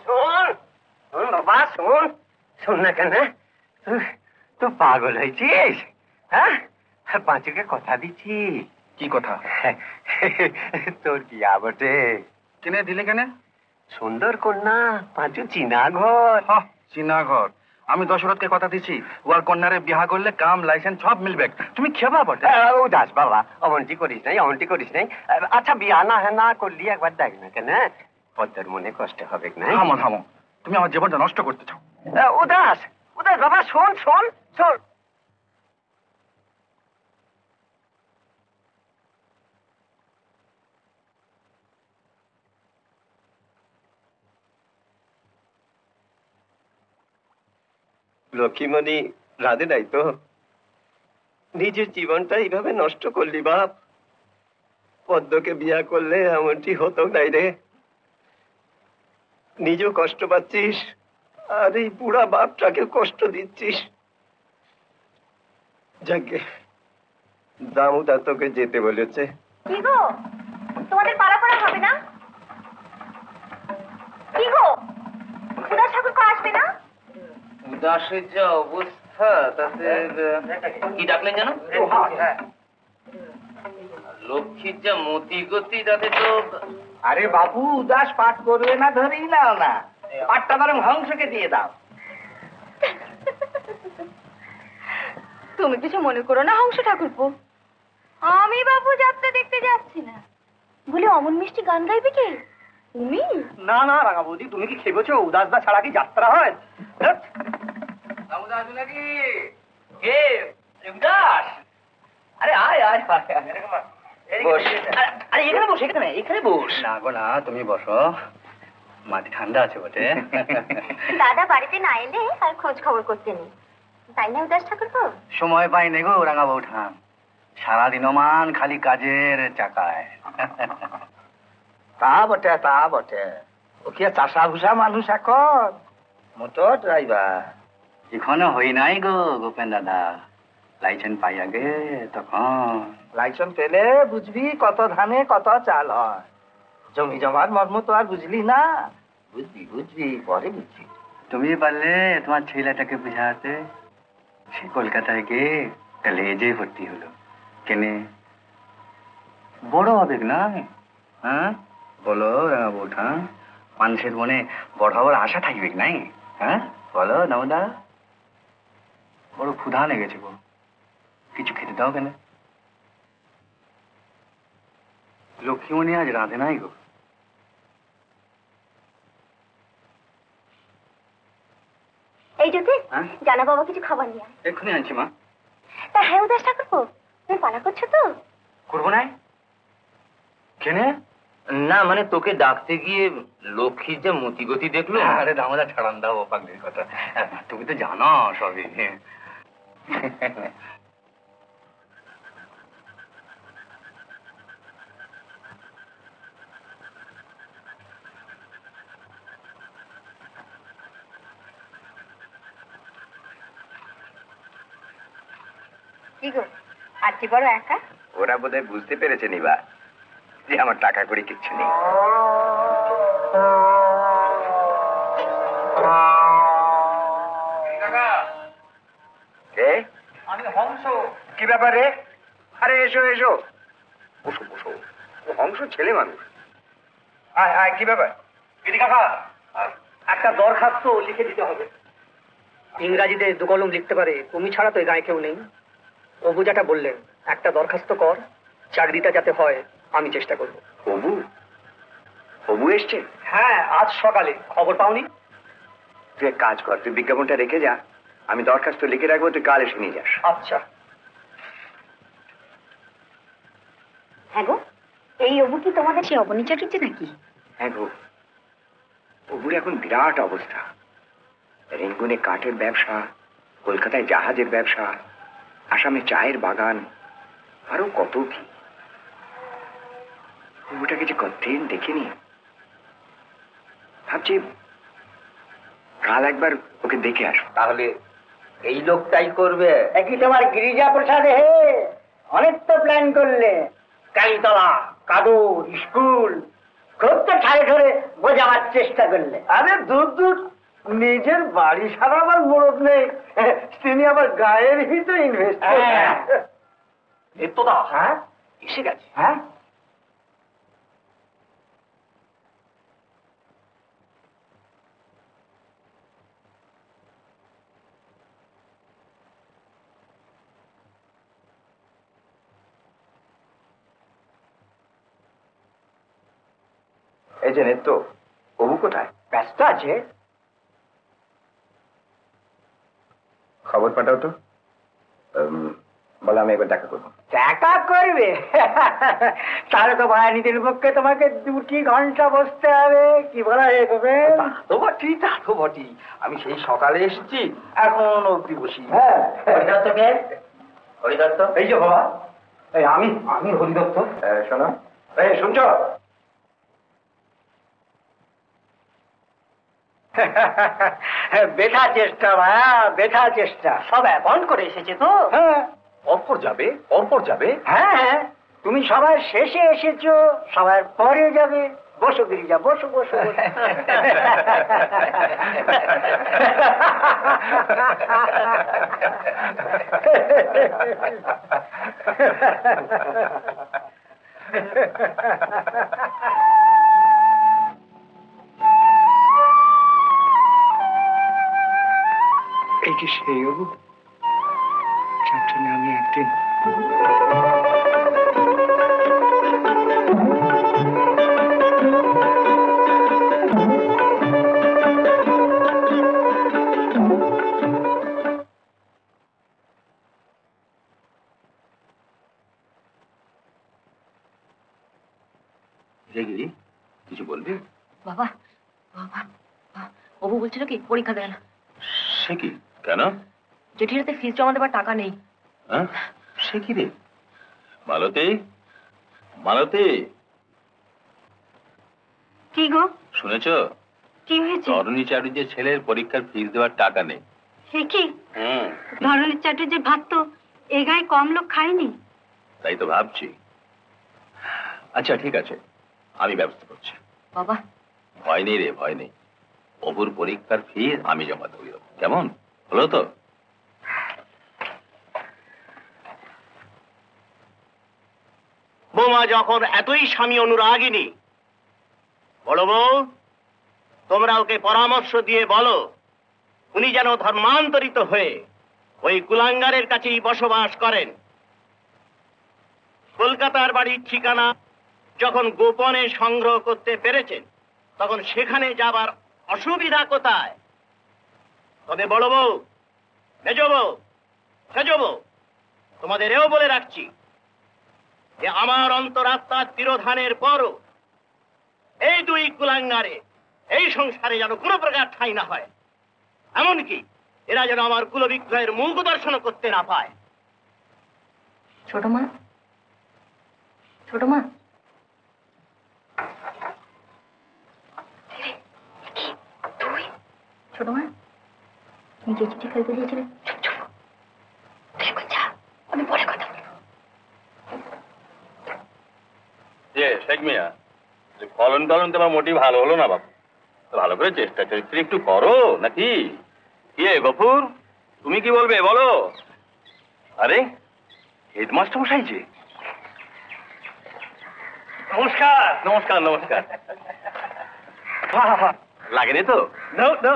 শোন বাবা, শোন শোন না কেন। তুই পাগল হয়েছিস? হ্যাঁ, পাঁচুকে কথা দিচ্ছি। কি কথা? তোর বিয়া বটে। কেনে দিলে কেন? সুন্দর কন্যা, পাঁচু চিনা ঘর। চিনা ঘর? আমি দশরথকে কথা দিছি, ওর কন্যারে বিহা করলে কাম লাইসেন্স সব মিলবে। তুমি খেবা বটে। উদাস বাবা, অমনটি করিস নাই, অমনটি করিস নাই। আচ্ছা বিয়া না না করলি একবার দেখ না কেন, পদ্মার মনে কষ্ট হবে না? থামো থামো, তুমি আমার জীবনটা নষ্ট করতে চাও। উদাস, উদাস বাবা শোন শোন শোন। লক্ষ্মীমণি রাধে নাই তো? নিজের জীবনটা এইভাবে নষ্ট করলি বাপ। পদ্মকে বিয়া করলে এমনটি হতো নাই রে। নিজেও কষ্ট পাচ্ছিস আর এই বুড়া বাপটাকে কষ্ট দিচ্ছিস। যাকে দামুদা তোকে যেতে বলেছে। কি গো, তোমাদের পাড়া পাড়া হবে না? কি গো, উদাস ঠাকুর আসবে না? উদাসের যা অবস্থা তাতে কি ডাকলেন জানো? লক্ষ্মীর যা মতি গতি তাতে তো। আরে বাবু, উদাস পাঠ করবে না ধরেই নাও না, পাঠটা বরং হংসকে দিয়ে দাও। তুমি কিছু মনে করো না হংস ঠাকুরপো, আমি বাবু যাত্রা দেখতে যাচ্ছি না বলে অমন মিষ্টি গান গাইবে কে? তুমি? না না রাঙা বৌদি, তুমি কি খেপেছো? উদাসদা ছাড়া কি যাত্রা হয়? দামোদর আসবে নাকি? কে উদাস? আরে আয় আয় বস। আরে এখানে বস, এখানে এখানে বস। না গো না, তুমি বসো, মাটি ঠান্ডা আছে বটে। দাদা বাড়িতে না এলে আর খোঁজ খবর করতে নেই, তাই না উদাস ঠাকুরপো? সময় পাই নে গো রাঙা বৌঠান, সারাদিন মান খালি কাজের চাকায়। তা বটে, তা বটে। ও কি চাষা ভুষা মানুষ এখন? মোটর ড্রাইভার এখনো হই নাই গো গোপেন দাদা, লাইসেন্স পাই আগে তখন। লাইসেন্স পেলে বুঝবি কত ধানে কত চাল হয়। জমি জমার মর্ম তো আর বুঝলি না। বুঝবি বুঝবি, পরে বুঝবি। তুমি পারলে তোমার ছেলেটাকে বুঝাতে, সে কলকাতায় গিয়ে কলেজে ভর্তি হলো। কেনে বড় হবে না? হ্যাঁ বলো রাঙা বৌঠা, মানুষের মনে বড় হওয়ার আশা থাকবে নাই? হ্যাঁ বলো দামোদা। বড় ক্ষুধা লেগেছে গো, কিছু খেতে দাও কেন? লক্ষ্মীমণি আজ রাঁধে নাই গো। এই যদি হ্যাঁ? জানা বাবা কিছু খাবার নিয়ে আয়। এক্ষুনি আনছি মা। তা হ্যাঁ উদাস ঠাকুরপো, তুমি পালা করছো তো? করবো নাই কেনে? না মানে তোকে ডাকতে গিয়ে লক্ষ্মীর যা মতিগতি দেখলো। আরে দামোদা ছাড়ান দাও পাগলির কথা, তুমি তো জানো সবই। কি গো, আজকে বড় একা? ওরা বোধহয় বুঝতে পেরেছে নিবা যে আমার টাকা করে কিচ্ছু নেই। আমি হংস। কি ব্যাপার রে? আরে এসো এসো, বসো বসো। ও হংস ছেলে মানুষ। আয় আয়, কি ব্যাপার? দিদি কাকা, একটা দরখাস্ত লিখে দিতে হবে। ইংরাজিতে দু কলম লিখতে পারে, তুমি ছাড়া তো এই গায়ে কেউ নেই। অবু যেটা বললেন, একটা দরখাস্ত কর, চাকরিটা যাতে হয় আমি চেষ্টা করব। অবু? অবু এসছে? হ্যাঁ, আজ সকালে। খবর পাওনি? তুই এক কাজ কর, তুই বিজ্ঞাপনটা রেখে যা, আমি দরখাস্ত লিখে রাখবো, তুই কাল এসে নিয়ে যাস। আচ্ছা। হ্যাঁ গো, এই অবু কি তোমাদের সে অবনী চাটুর্য নাকি? হ্যাঁ গো, অবুর এখন বিরাট অবস্থা। রেঙ্গুনে কাঠের ব্যবসা, কলকাতায় জাহাজের ব্যবসা, আসামে চায়ের বাগান, আরো কত কি। অবুটাকে যে কতদিন দেখিনি, ভাবছি কাল একবার ওকে দেখে আসবো। তাহলে এই লোকটাই করবে? একই তোমার গিরিজা প্রসাদ হে, অনেক তো প্ল্যান করলে। কালীতলা, কাদুর, স্কুল, খুব তো ঠাড়ে ঠরে বোঝাবার চেষ্টা করলে। আরে দূর দূর, নিজের বাড়ি সারাবার মোড়ক নেই, তিনি আবার গায়ের ভিতরে ইনভেস্ট। এতদা হ্যাঁ এসে গেছে। হ্যাঁ, এই যে নেত্য, অবু কোথায়? ব্যস্ত আছে। খবর পাঠাও তো, বলো আমি একবার দেখা করবো। দেখা করবে? তাহলে তো ভায়ানিদের পক্ষে তোমাকে 2 ঘন্টা বসতে হবে, কি বলা যায় তবে? তো বটি, তা তো বটি। আমি সেই সকালে এসেছি, এখন অব্দি বসি। হরিদত্তকে হরিদত্ত, এই যে বাবা, এই আমি হরিদত্ত। শোনো, এই শুনছ? বেথা চেষ্টা ভায়া, বেথা চেষ্টা। সব অ্যাপয়েন্ট করে এসেছে তো? হ্যাঁ পরপর যাবে, পরপর যাবে। হ্যাঁ, তুমি সবার শেষে এসেছো, সবার পরে যাবে। বসো গিরিজা, বসো বসো বসো। এই কি সেই অবু যার জন্য আমি একদিন কিছু বলবি? বাবা বাবা, অবু বলছিল কি পরীক্ষা দেয় না। সে কি? কেন? জেঠিরাতে ফিস জমা দেবার টাকা নেই। সে কি রে? মালতী, মালতী, কি গো? শুনেছ? কি হয়েছে? ধরণী চাটুর্যের ছেলের পরীক্ষার ফিস দেওয়ার টাকা নেই। সে কি? ধরনের চাটুর্যের ভাত তো এ গায়ে কম লোক খায়নি। তাই তো ভাবছি। আচ্ছা ঠিক আছে, আমি ব্যবস্থা করছি। বাবা ভয় নেই রে, ভয় নেই। অপুর পরীক্ষার ফি আমি জমা দেব। কেমন হলো তো? বৌমা যখন এতই স্বামী অনুরাগিনী, বড় বউ তোমরা ওকে পরামর্শ দিয়ে বলো উনি যেন ধর্মান্তরিত হয়ে ওই কুলাঙ্গারের কাছেই বসবাস করেন। কলকাতার বাড়ির ঠিকানা যখন গোপনে সংগ্রহ করতে পেরেছেন তখন সেখানে যাবার অসুবিধা কোথায়? তবে বড় বউ, মেজ বউ, সেজ বউ, তোমাদের এও বলে রাখছি যে আমার অন্তরাত্মার তিরোধানের পরও এই 2 কুলাঙ্গারে এই সংসারে যেন কোনো প্রকার ঠাঁই না হয়, এমনকি এরা যেন আমার কুলবিগ্রহের মুখ দর্শন করতে না পায়। ছোট মা, ছোট মা, ছোট মা, তুমি যে চিঠি ফেলতে দিয়েছিলে, চুপ চুপ, দেখো যা, আমি পরে কথা বলবো। শেখ মিয়া, ফলন টলন তোমার মোটেই ভালো হলো না বাবু। ভালো করে চেষ্টা চরিত্র একটু করো নাকি? কে গফুর, তুমি কি বলবে বলো? আরে হেডমাস্টার মশাই যে। নমস্কার নমস্কার নমস্কার। লাগেনি তো? No, no.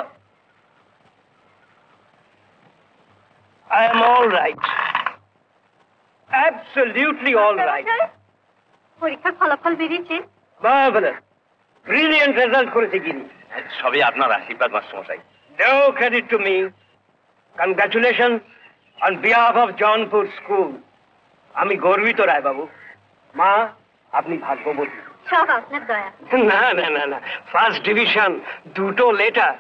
I am all right. Absolutely all right. পরীক্ষার ফলাফল বেরিয়েছে? Marvelous. Brilliant result করেছে গিরি। সবই আপনার আশীর্বাদ মাস্টারমশাই। No credit to me. Congratulations on behalf of Jaunpur School. আমি গর্বিত রায় বাবু। মা, আপনি ভাগ্যবতী। সব আপনার দয়া। না না না না, ফার্স্ট ডিভিশন, 2টো লেটার।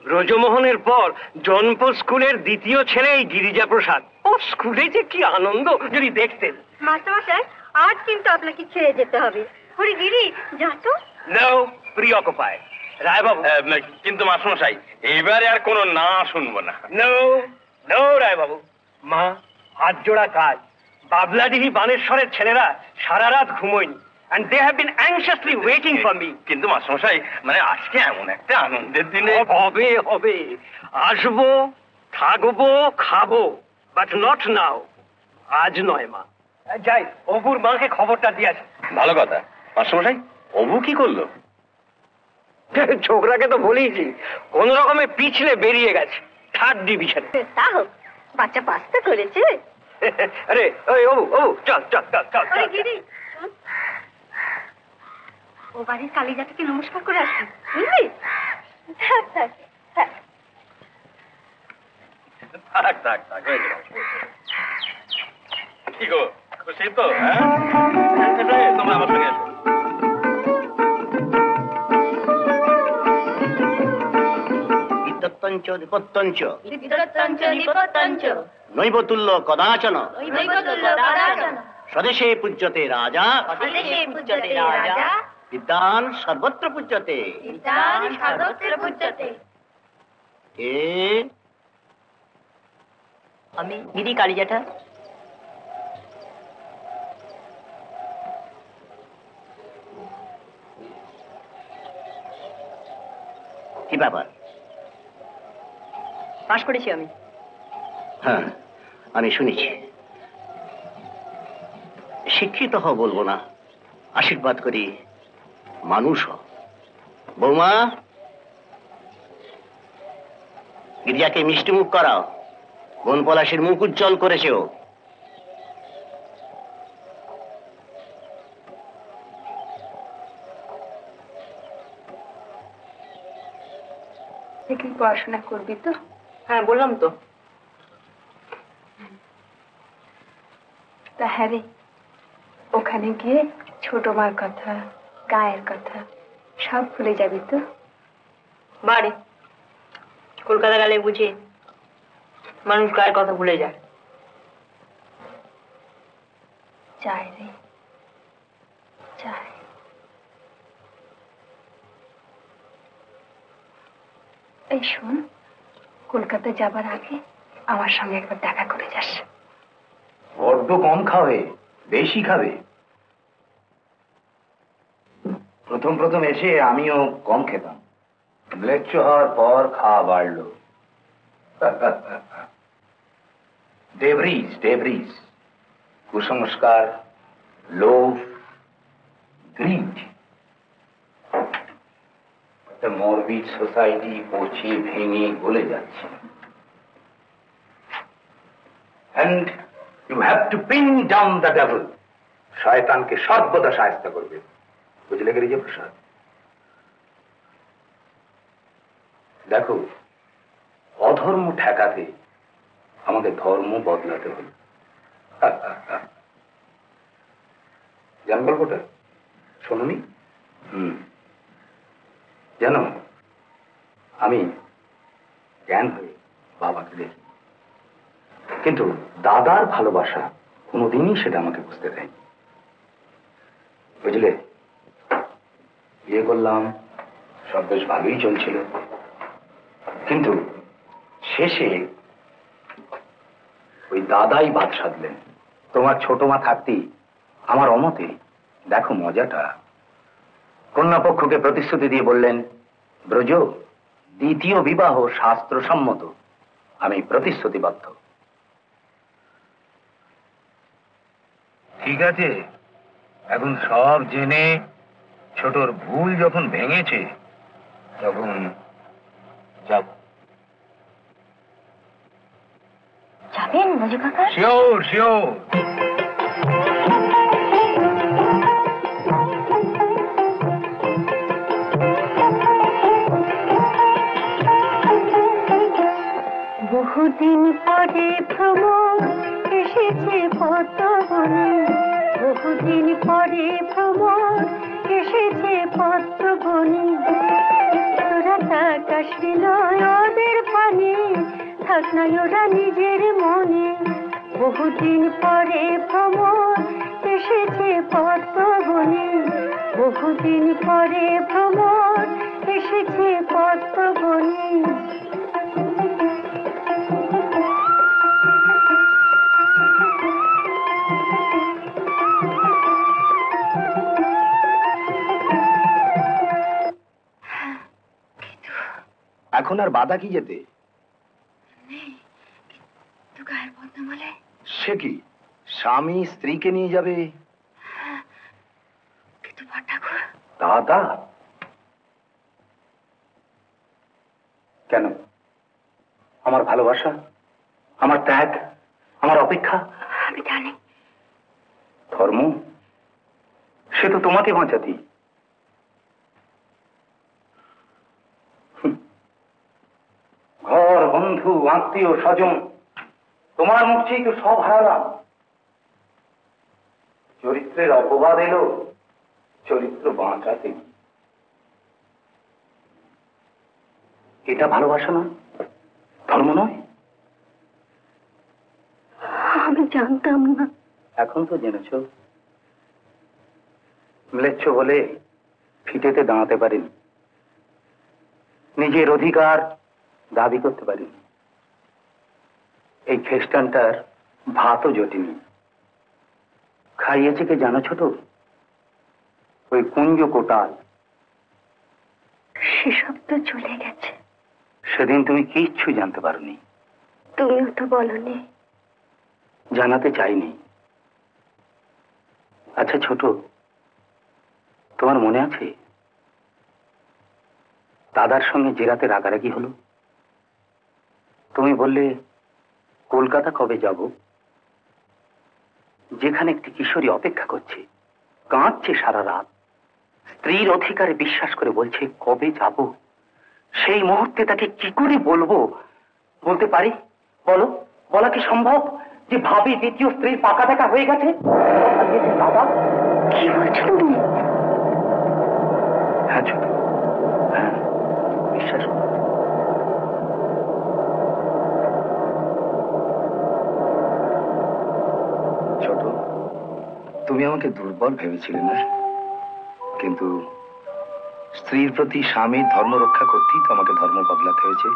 ব্রজমোহনের পর জনপুর স্কুলের 2য় ছেলে এই গিরিজা প্রসাদ। ও স্কুলে যে কি আনন্দ যদি দেখতেন। মাস্টারমশাই, আজ কিন্তু আপনাকে ছেড়ে যেতে হবে। হরি গিরি, যা তো। No, preoccupied. রায়বাবু। কিন্তু মাস্টারমশাই, এবারে আর কোনো না শুনবো না। নো নো রায়বাবু। মা, হাত জোড়া কাজ। বাবলাডিহি বানেশ্বরের ছেলেরা সারা রাত ঘুমোয়নি। And they have been anxiously waiting for me. কিন্তু মাস্টারমশাই, মানে আজকে এমন একটা আনন্দের দিনে। হবে হবে, আসবো, থাকবো, খাবো, বাট নট নাও। আজ নয় মা। যাই, অপুর মাকে খবরটা দিয়ে আসি। ভালো কথা। মাস্টারমশাই, অবু কি করলো? ছোকরাকে তো বলেইছি, কোন রকমে পিছলে বেরিয়ে গেছে 3rd ডিভিশনে। তা হোক, বাচ্চা পাস তো করেছে। আরে ওই অবু, অবু, চল চল চল চল। হরি গিরি, ও বাড়ির কালীজাটাকে নমস্কার করে আসবি, বুঝলি? থাক থাক থাক হয়ে যাবে। কি গো খুশি তো? হ্যাঁ তোমরা আমার সঙ্গে এসো। বিদ্যত্তঞ্চ নিপত্যঞ্চ বিদ্যুত্তঞ্চ নিপত্যঞ্চ নৈবতুল্য কদাচন নৈবতুল্য দাদাচন স্বদেশে পূজ্যতে রাজা স্বদেশে পূজ্যতে রাজা বিদ্যান সর্বত্র পূজ্যতে। বিদ্যান সর্বত্র পূজ্যতে। কে? আমি গিরি কালী জ্যাঠা। কি ব্যাপার? পাশ করেছি আমি। হ্যাঁ, আমি শুনেছি। শিক্ষিত হও বলবো না, আশীর্বাদ করি মানুষ হও। বৌমা, গিরিজাকে মিষ্টি মুখ করাও। বন পলাশের মুখ উজ্জ্বল করেছে ও। তুই পড়াশোনা করবি তো? হ্যাঁ বললাম তো। তা হ্যাঁ রে, ওখানে গিয়ে ছোট মার কথা, গায়ের কথা সব ভুলে যাবি তো? বাড়ি কলকাতা গেলে বুঝি মানুষ গায়ের কথা ভুলে যায়। চাই রে, চাই। এই শোন, কলকাতা যাবার আগে আমার সঙ্গে একবার দেখা করে যাস। বড্ড কম খাবে, বেশি খাবে। প্রথম প্রথম এসে আমিও কম খেতাম, ম্লেচ্ছ হওয়ার পর খাওয়া বাড়লো। ডেভরিজ ডেভরিজ, কুসংস্কার, লোভ, গ্রিড, একটা মরবিড সোসাইটি পচে ভেঙে গলে যাচ্ছে। And you have to pin down the devil. শয়তানকে সর্বদা সাহায্য করবে, বুঝলে গিরিজা প্রসাদ? দেখো, অধর্ম ঠেকাতে আমাকে ধর্ম বদলাতে হলো। জান গল্পটা শোনোনি? জানো, আমি জ্ঞান হয়ে বাবাকে দেখি, কিন্তু দাদার ভালোবাসা কোনোদিনই সেটা আমাকে বুঝতে দেয়নি। বুঝলে, বিয়ে করলাম, সব বেশ ভালোই চলছিল, কিন্তু শেষে ওই দাদাই বাদ সাধলেন। তোমার ছোট মা থাকতেই আমার অমতে, দেখো মজাটা, কন্যাপক্ষকে প্রতিশ্রুতি দিয়ে বললেন, ব্রজ, দ্বিতীয় বিবাহ শাস্ত্রসম্মত, আমি প্রতিশ্রুতিবদ্ধ। ঠিক আছে, এখন সব জেনে ছোটর ভুল যখন ভেঙেছে, তখন যাব। যাবেন রাজু কাকা? Sure sure. বহুদিন পরে ভ্রমণ এসেছে পদ্মবনে, বহুদিন পরে ভ্রমণ এসেছে পদ্মবনে। তোরা তাকাশ বিলয় ওদের পানে, থাক না ওরা নিজের মনে। বহুদিন পরে ভ্রমণ এসেছে পদ্মবনে, বহুদিন পরে ভ্রমণ এসেছে পদ্মবনে। এখন আর বাধা কি যেতে? গায়ের বদনামলে সে কি, স্বামী স্ত্রীকে নিয়ে যাবে? কিন্তু ঠাকুর, দাদা কেন? আমার ভালোবাসা, আমার ত্যাগ, আমার অপেক্ষা। আমি জানি ধর্ম, সে তো তোমাকে বাঁচাতি। ঘর, বন্ধু, আত্মীয় স্বজন তোমার মুখেই তো সব হারালাম। চরিত্রের অপবাদ এলো চরিত্র বাঁচাতে। এটা ভালোবাসা নয়, ধর্ম নয়। আমি জানতাম না। এখন তো জেনেছ। ম্লেচ্ছ বলে ফিটেতে দাঁড়াতে পারিনি, নিজের অধিকার দাবি করতে পারিনি। এই খ্রিস্টানটার ভাতও জোটেনি। খাইয়েছে কে জানো ছোট? ওই কুঞ্জ কোটাল। সেসব তো চলে গেছে। সেদিন তুমি কিচ্ছু জানতে পারোনি। তুমিও তো বলনি। জানাতে চাইনি। আচ্ছা ছোট, তোমার মনে আছে দাদার সঙ্গে যে রাতে রাগারাগি হলো? তুমি বললে কলকাতা কবে যাব, যেখানে একটি কিশোরী অপেক্ষা করছে, কাঁদছে সারা রাত, স্ত্রীর অধিকারে বিশ্বাস করে বলছে কবে যাব। সেই মুহূর্তে তাকে কি করে বলবো? বলতে পারি? বলো, বলা কি সম্ভব যে ভাবি দ্বিতীয় স্ত্রীর পাকা দেখা হয়ে গেছে? দাদা কি বলছো তুমি? হ্যাঁ ছোট, হ্যাঁ, বিশ্বাস করো। ছোট, তুমি আমাকে দুর্বল ভেবেছিলে না? কিন্তু স্ত্রীর প্রতি স্বামীর ধর্ম রক্ষা করতেই তো আমাকে ধর্ম বদলাতে হয়েছে।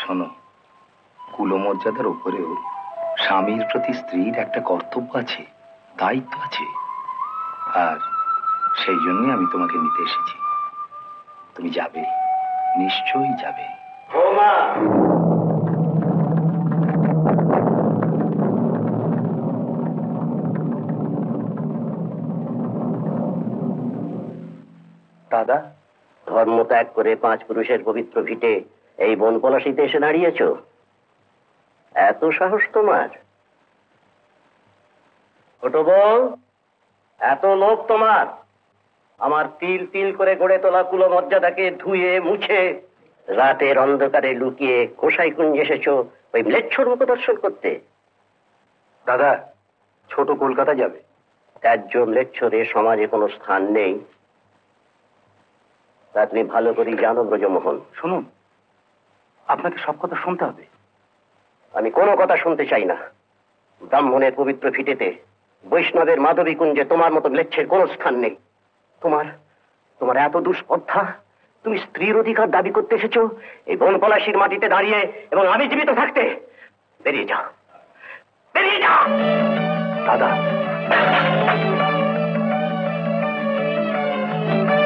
শোনো, কুলমর্যাদার উপরেও স্বামীর প্রতি স্ত্রীর একটা কর্তব্য আছে, দায়িত্ব আছে। আর সেই জন্যই আমি তোমাকে নিতে এসেছি। তুমি যাবে, নিশ্চয়ই যাবে। দাদা, ধর্ম ত্যাগ করে 5 পুরুষের পবিত্র ভিটে এই বন পলাশিতে এসে দাঁড়িয়েছ? এত সাহস তোমার? ছোট বউ, এত লোভ তোমার আমার তিল তিল করে গড়ে তোলা কুলমর্যাদাকে ধুয়ে মুছে রাতের অন্ধকারে লুকিয়ে গোসাই কুঞ্জে এসেছ ওই ম্লেচ্ছর মুখ দর্শন করতে? দাদা, ছোট কলকাতা যাবে। ত্যায্য ম্লেচ্ছরে সমাজে কোনো স্থান নেই, তা তুমি ভালো করেই জানো ব্রজমোহন। শুনুন, আপনাকে সব কথা শুনতে হবে। আমি কোনো কথা শুনতে চাই না। ব্রাহ্মণের পবিত্র ভিটেতে, বৈষ্ণবের মাধবী কুঞ্জে তোমার মতো ম্লেচ্ছের কোনো স্থান নেই। তোমার এত দুষ্পদ্ধা, তুমি স্ত্রীর অধিকার দাবি করতে এসেছো এই বন পলাশির মাটিতে দাঁড়িয়ে, এবং আমি জীবিত থাকতে? বেরিয়ে যাও, বেরিয়ে যাও। দাদা,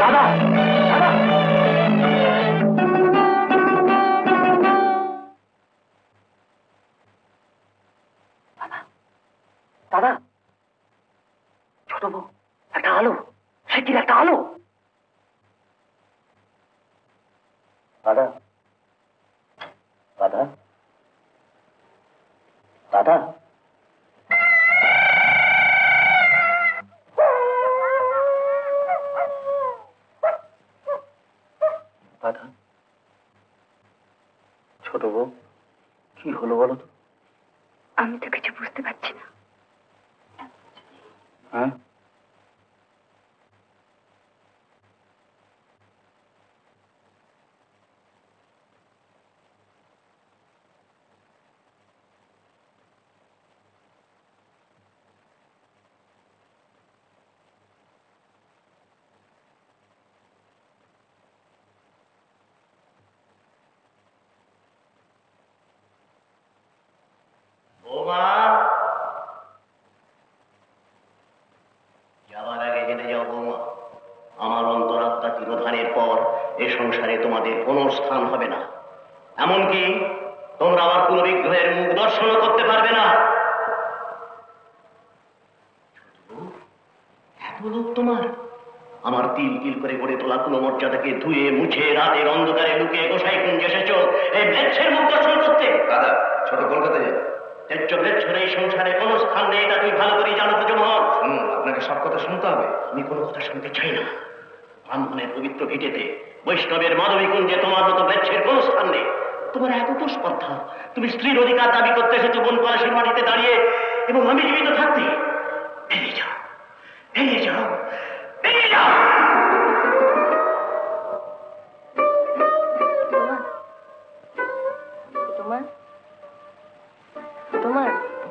দাদা, দাদা, দাদা, ছোট বউ, একটা আলো, সেটির একটা আলো। দাদা, দাদা, দাদা, দাদা, ছোট বউ, কি হলো বলো তো? আমি তো কিছু বুঝতে পারছি না। হ্যাঁ, যাওয়ার আগে জেনে যাও বৌমা, আমার অন্তরাত্মা তিরোধানের পর এ সংসারে তোমাদের কোনো স্থান হবে না। এমনকি তোমরা আমার কোনো বিগ্রহের মুখ দর্শনও করতে পারবে না। এত লোক তোমার আমার তিল তিল করে গড়ে তোলা কোনো মর্যাদাকে ধুয়ে মুছে রাতের অন্ধকারে লুকিয়ে গোসাই কুঞ্জে এসেছ এই ম্লেচ্ছের মুখ দর্শন করতে? দাদা, ছোট কলকাতা যাবে। ম্লেচ্ছর এই সংসারে কোনো স্থান নেই, তা তুমি ভালো করেই জানো ব্রজমোহন। শুনুন, আপনাকে সব কথা শুনতে হবে। আমি কোনো কথা শুনতে চাই না। ব্রাহ্মণের পবিত্র ভিটেতে, বৈষ্ণবের মাধবী কুঞ্জে তোমার মতো ম্লেচ্ছের কোনো স্থান নেই। তোমার এত তো স্পর্ধা, তুমি স্ত্রীর অধিকার দাবি করতে এসেছো বন পলাশের মাটিতে দাঁড়িয়ে, এবং আমি জীবিত থাকতে। ভেঙে যাও, ভেঙে যাও, ভেঙে যাও।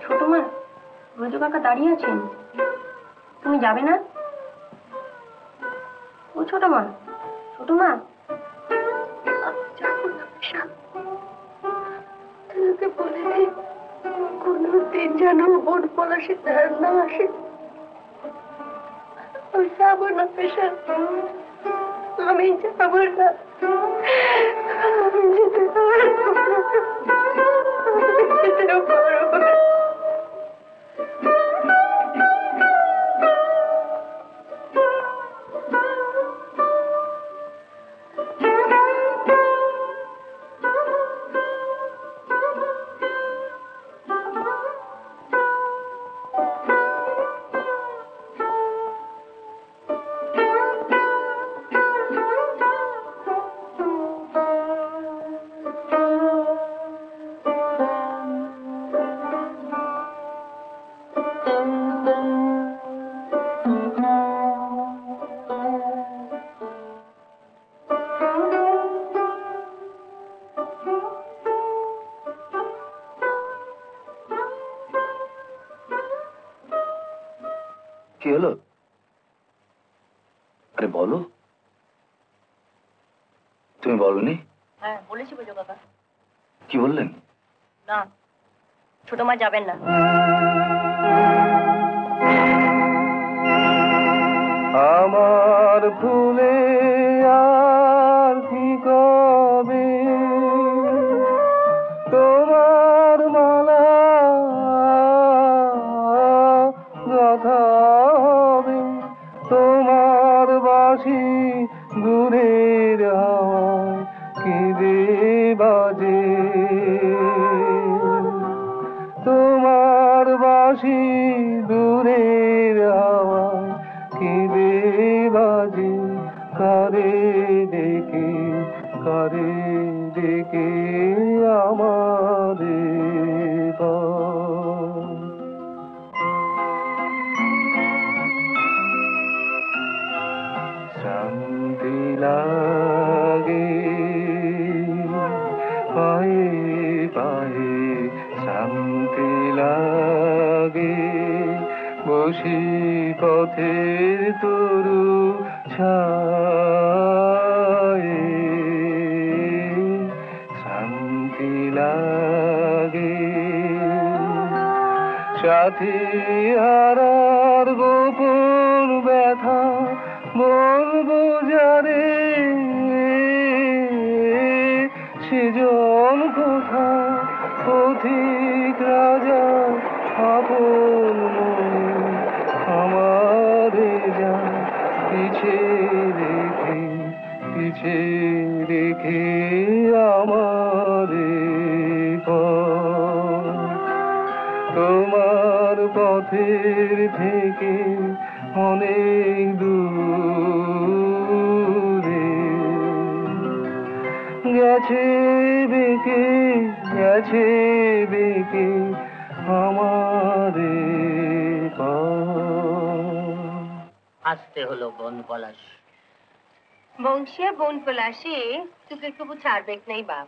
ছোট মা, রোজ কাকা দাঁড়িয়ে আছেন, তুমি যাবে না? ও ছোট মা, ছোট মা, তোকে বলে দে কোনোদিন যেন বন পলাশের ধার না আসে। আমি যাবো না পেশা, আমি যাবো না, আমি যেতে পারবো না, যেতেও পারবো না। কি হলো? আরে বলো। তুমি বলনি? হ্যাঁ বলেছি বুঝো কাকা। কি বললেন? না, ছোট মা যাবেন না। আমার ভুলে আর কি কবে তোমার মালা গাথা হবে, তোমার বাঁশি দূরের হাওয়ায় কেঁদে বাজে, তোমার বাঁশি দূরের হাওয়ায় কেঁদে বাজে, কারে ডেকে আমাদের শান্তি লাগে পায়ে পায়ে, শান্তি লাগে বসি পথের তরু ছায়ে, শান্তি লাগে সাথী হারার গোপন ব্যথা বলবো যারে, সেজন কোথা পথিক রাজা আপন মনে আমারে যা পিছে রেখে আমারে তোমার পথের থেকে অনেক দূরে গেছে বেঁকে আমারে আসতে হলো বন পলাশ। বংশী আর বন পলাশে তোকে একটু ছাড়বে নাই বাপ।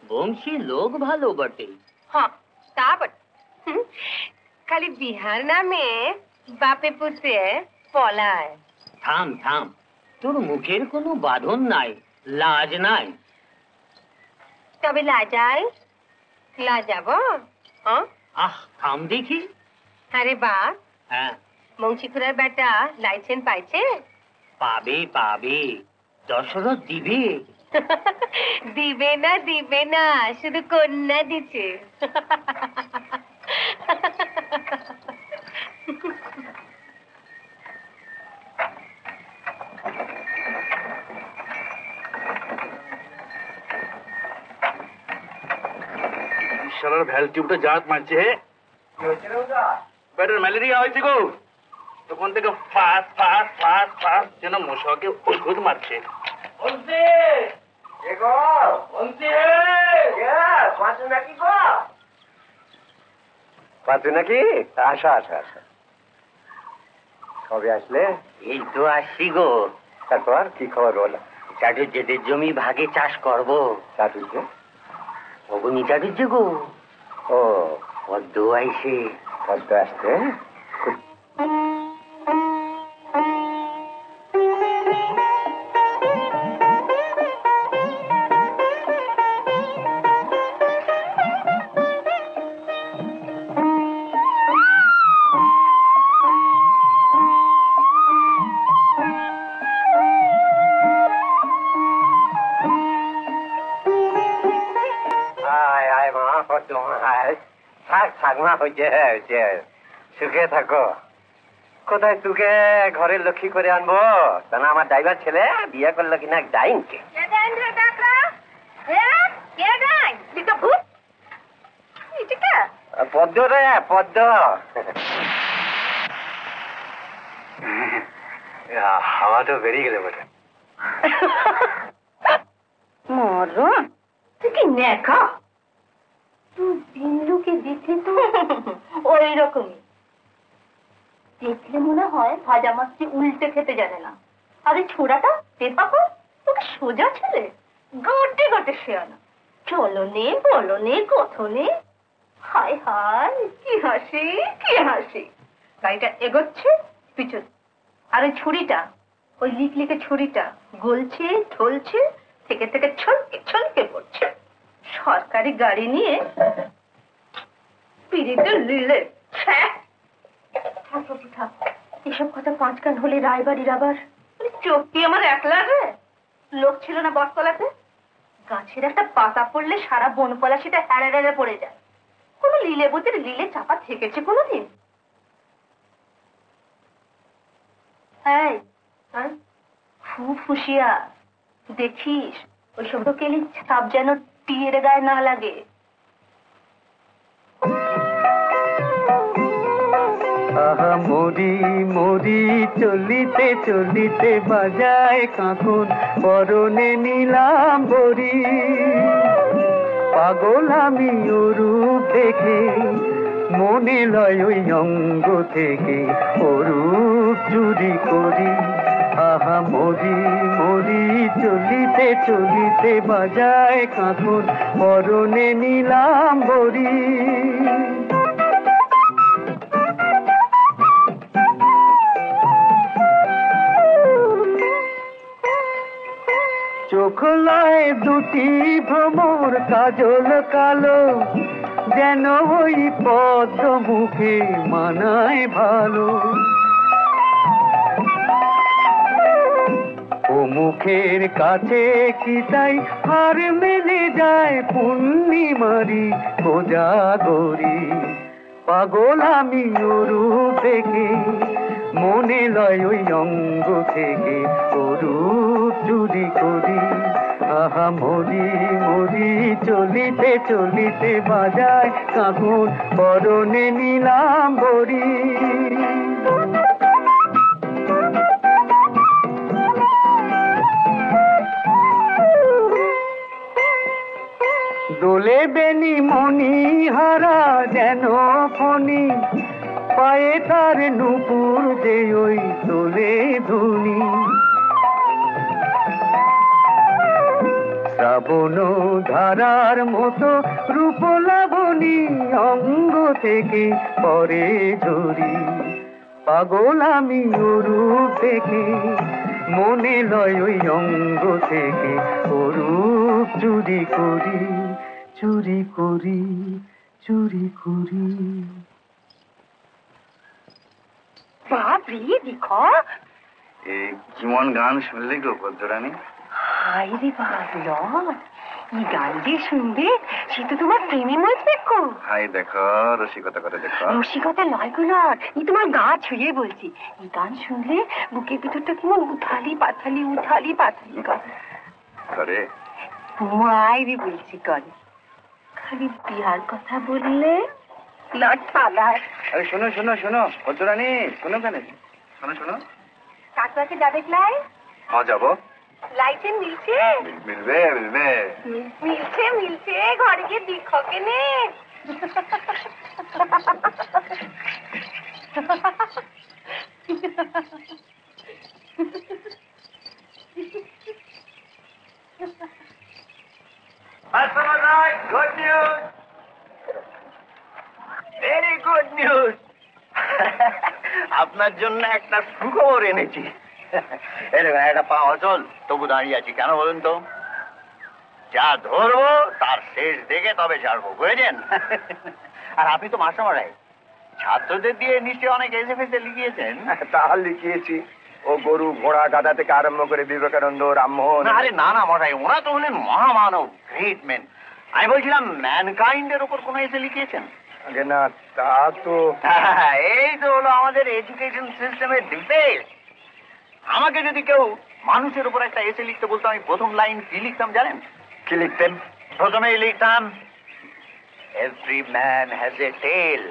বংশী লোক ভালো বটে। হ্যাঁ তা বটে, খালি বিহার নামে বাপে পুতে পলায়। থাম থাম, তোর মুখের কোনো বাঁধন নাই, লাজ নাই। তবে লাজাব? আহ থাম দেখি। আরে বাপ, হ্যাঁ বংশী খুড়ার বেটা লাইসেন্স পাইছে? পাবে, দশরথ দিবে। দিবে না, শুধু কন্যা দিচ্ছে। শালার ভ্যাল টিউবটা জাত মারছে। হে পেটের ম্যালেরিয়া হয়েছে গো, তখন থেকে ফাঁস যেন মশাকে ওষুধ মারছে। পাঁচু নাকি গো? পাচ্ছ নাকি? আসা আসা আসা। কবে আসলে? এই তো আসছি গো। তারপর কি খবর বলো? চাটুর জেদের জমি ভাগে চাষ করবো। চাটুকে? অগুনি চাটুর যে গো। ও পদ্ম আইসে। পদ্ম আসছে? আয় আয় মা, পদ্ম আয়। থাক থাক মা, হয়েছে হয়েছে। সুখে থাকো। কোথায় তোকে ঘরের লক্ষ্মী করে আনবো? তা না আমার ড্রাইভার ছেলে বিয়ে করলো কিনা ডাইনকে। পদ্ম রে, পদ্ম। হাওয়া তো বেরিয়ে গেলে বটে। মরণ তুই কি নেকা? তুই বিন্দুকে দেখলে তো ওই রকমই দেখলে মনে হয় ভাজা মাছটি উল্টে খেতে জানে না। আর এই ছোড়াটা পেপাকো তোকে সোজা ছেলে গোটে গোটে শেয়ানা চলনে বলনে কথনে। হায় হায় কি হাসি কি হাসি। গাড়িটা এগোচ্ছে পিছন, আর ওই ছুরিটা, ওই লিকলিকে ছুরিটা গলছে ঢলছে, থেকে থেকে ছলকে ছলকে পড়ছে। সরকারি গাড়ি নিয়ে পিড়িতে লিলে এসব কথা পাঁচ কান হলে রায়বাড়ির আবার চোখ কি আমার একলা রে? লোক ছিল না বটতলাতে? গাছের একটা পাতা পড়লে সারা বনপলা সেটা হ্যাড়ে পড়ে যায়। কোনো লীলেবতীর লীলে চাপা থেকেছে কোনোদিন? এই খুব হুঁশিয়ার, দেখিস ওইসব কেলি ছাপ যেন টিয়ের গায়ে না লাগে। আহা মরি মরি চলিতে চলিতে বাজায় কাঁকন, পরনে নিলাম বরি। পাগল আমি ওরূপ দেখে, মনে লয় ওই অঙ্গ থেকে ওরূপ চুরি করি। আহা মরি মরি চলিতে চলিতে বাজায় কাঁকন, পরনে নিলাম বরি। চোখ লয় দুটি ভ্রমর কাজল কালো, যেন ওই পদ্ম মুখে মানায় ভালো। ও মুখের কাছে কি তাই হার মেলে যায় পূর্ণিমারি কোজাগরি। পাগল আমি ওরূপ দেখে, মনে লয় ওই অঙ্গ থেকে ওরূপ চুরি করি। আহা মরি মরি চলিতে চলিতে বাজায় কাঁকন, পরনে নিলাম বরি। দোলে বেনি মনি হারা যেন ফণি, পায়ে তার নুপুর যে ওই তোলে ধুনি। শ্রাবণ ধারার মতো রূপ লাবণী, অঙ্গ থেকে পরে ঝরি। পাগল আমি ওরূপ দেখে, মনে লয় ওই অঙ্গ থেকে ওরূপ চুরি করি। চুরি করি চুরি করি। বাপরে দেখো কেমন গান শুনলি গো পদ্মরানী? হাই রে বাবলন, এই গান যে শুনবে সে তো তোমার প্রেমে মজবে গো। হাই দেখো, রসিকতা করে দেখো। রসিকতা নয় গো লট, এই তোমার গা ছুঁয়ে বলছি। এই গান শুনলে বুকের ভিতরটা কেমন উথালি পাথালি করে। মায়েরই বলছি করে। খালি বিয়ার কথা বললে লট পালায়। আরে শোনো শোনো শোনো পদ্মরানী, শোনো কেন? শোনো শোনো। কাকুয়াকে যাবে ক্লাই? হ্যাঁ যাবো। লাইটেন মিলছে? মিলবে মিলবে মিলছে মিলছে, ঘরে আগে দিখকে নে। Good news, very good news. আপনার জন্য একটা সুখবর এনেছি। এরকম একটা পা অচল, তবু দাঁড়িয়ে আছি কেন বলুন তো? যা ধরবো তার শেষ দেখে তবে ছাড়বো, বুঝেছেন? আর আপনি তো মাস্টারমশাই, ছাত্রদের দিয়ে নিশ্চয়ই অনেক এসে ফেসে লিখিয়েছেন। তা লিখিয়েছি, ও গরু ঘোড়া গাধা থেকে আরম্ভ করে বিবেকানন্দ, রামমোহন। আরে না না মশাই, ওরা তো হলেন মহামানব, গ্রেট ম্যান। আমি বলছিলাম ম্যানকাইন্ডের উপর কোনো এসে লিখিয়েছেন? আগে না, তা তো। এই তো হলো আমাদের এডুকেশন সিস্টেমের ডিফেক্ট। আমাকে যদি কেউ মানুষের উপর একটা এসে লিখতে বলতো, আমি প্রথম লাইন কি লিখতাম জানেন? কি লিখতেন? প্রথমেই লিখতাম এভরি ম্যান হ্যাজ এ টেল,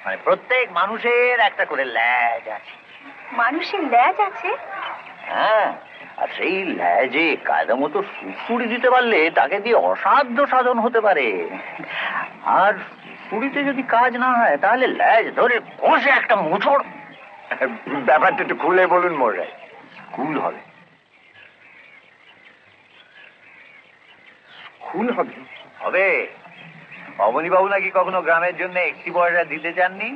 মানে প্রত্যেক মানুষের একটা করে ল্যাজ আছে। মানুষের ল্যাজ আছে? হ্যাঁ, আর সেই ল্যাজে কায়দা মতো সুড়সুড়ি দিতে পারলে তাকে দিয়ে অসাধ্য সাধন হতে পারে। আর সুড়িতে যদি কাজ না হয় তাহলে ল্যাজ ধরে কষে একটা মোচড়। ব্যাপারটা একটু খুলে বলুন মশাই। স্কুল হবে। স্কুল হবে? হবে। অবনীবাবু নাকি কখনো গ্রামের জন্য একটি পয়সা দিতে চাননি।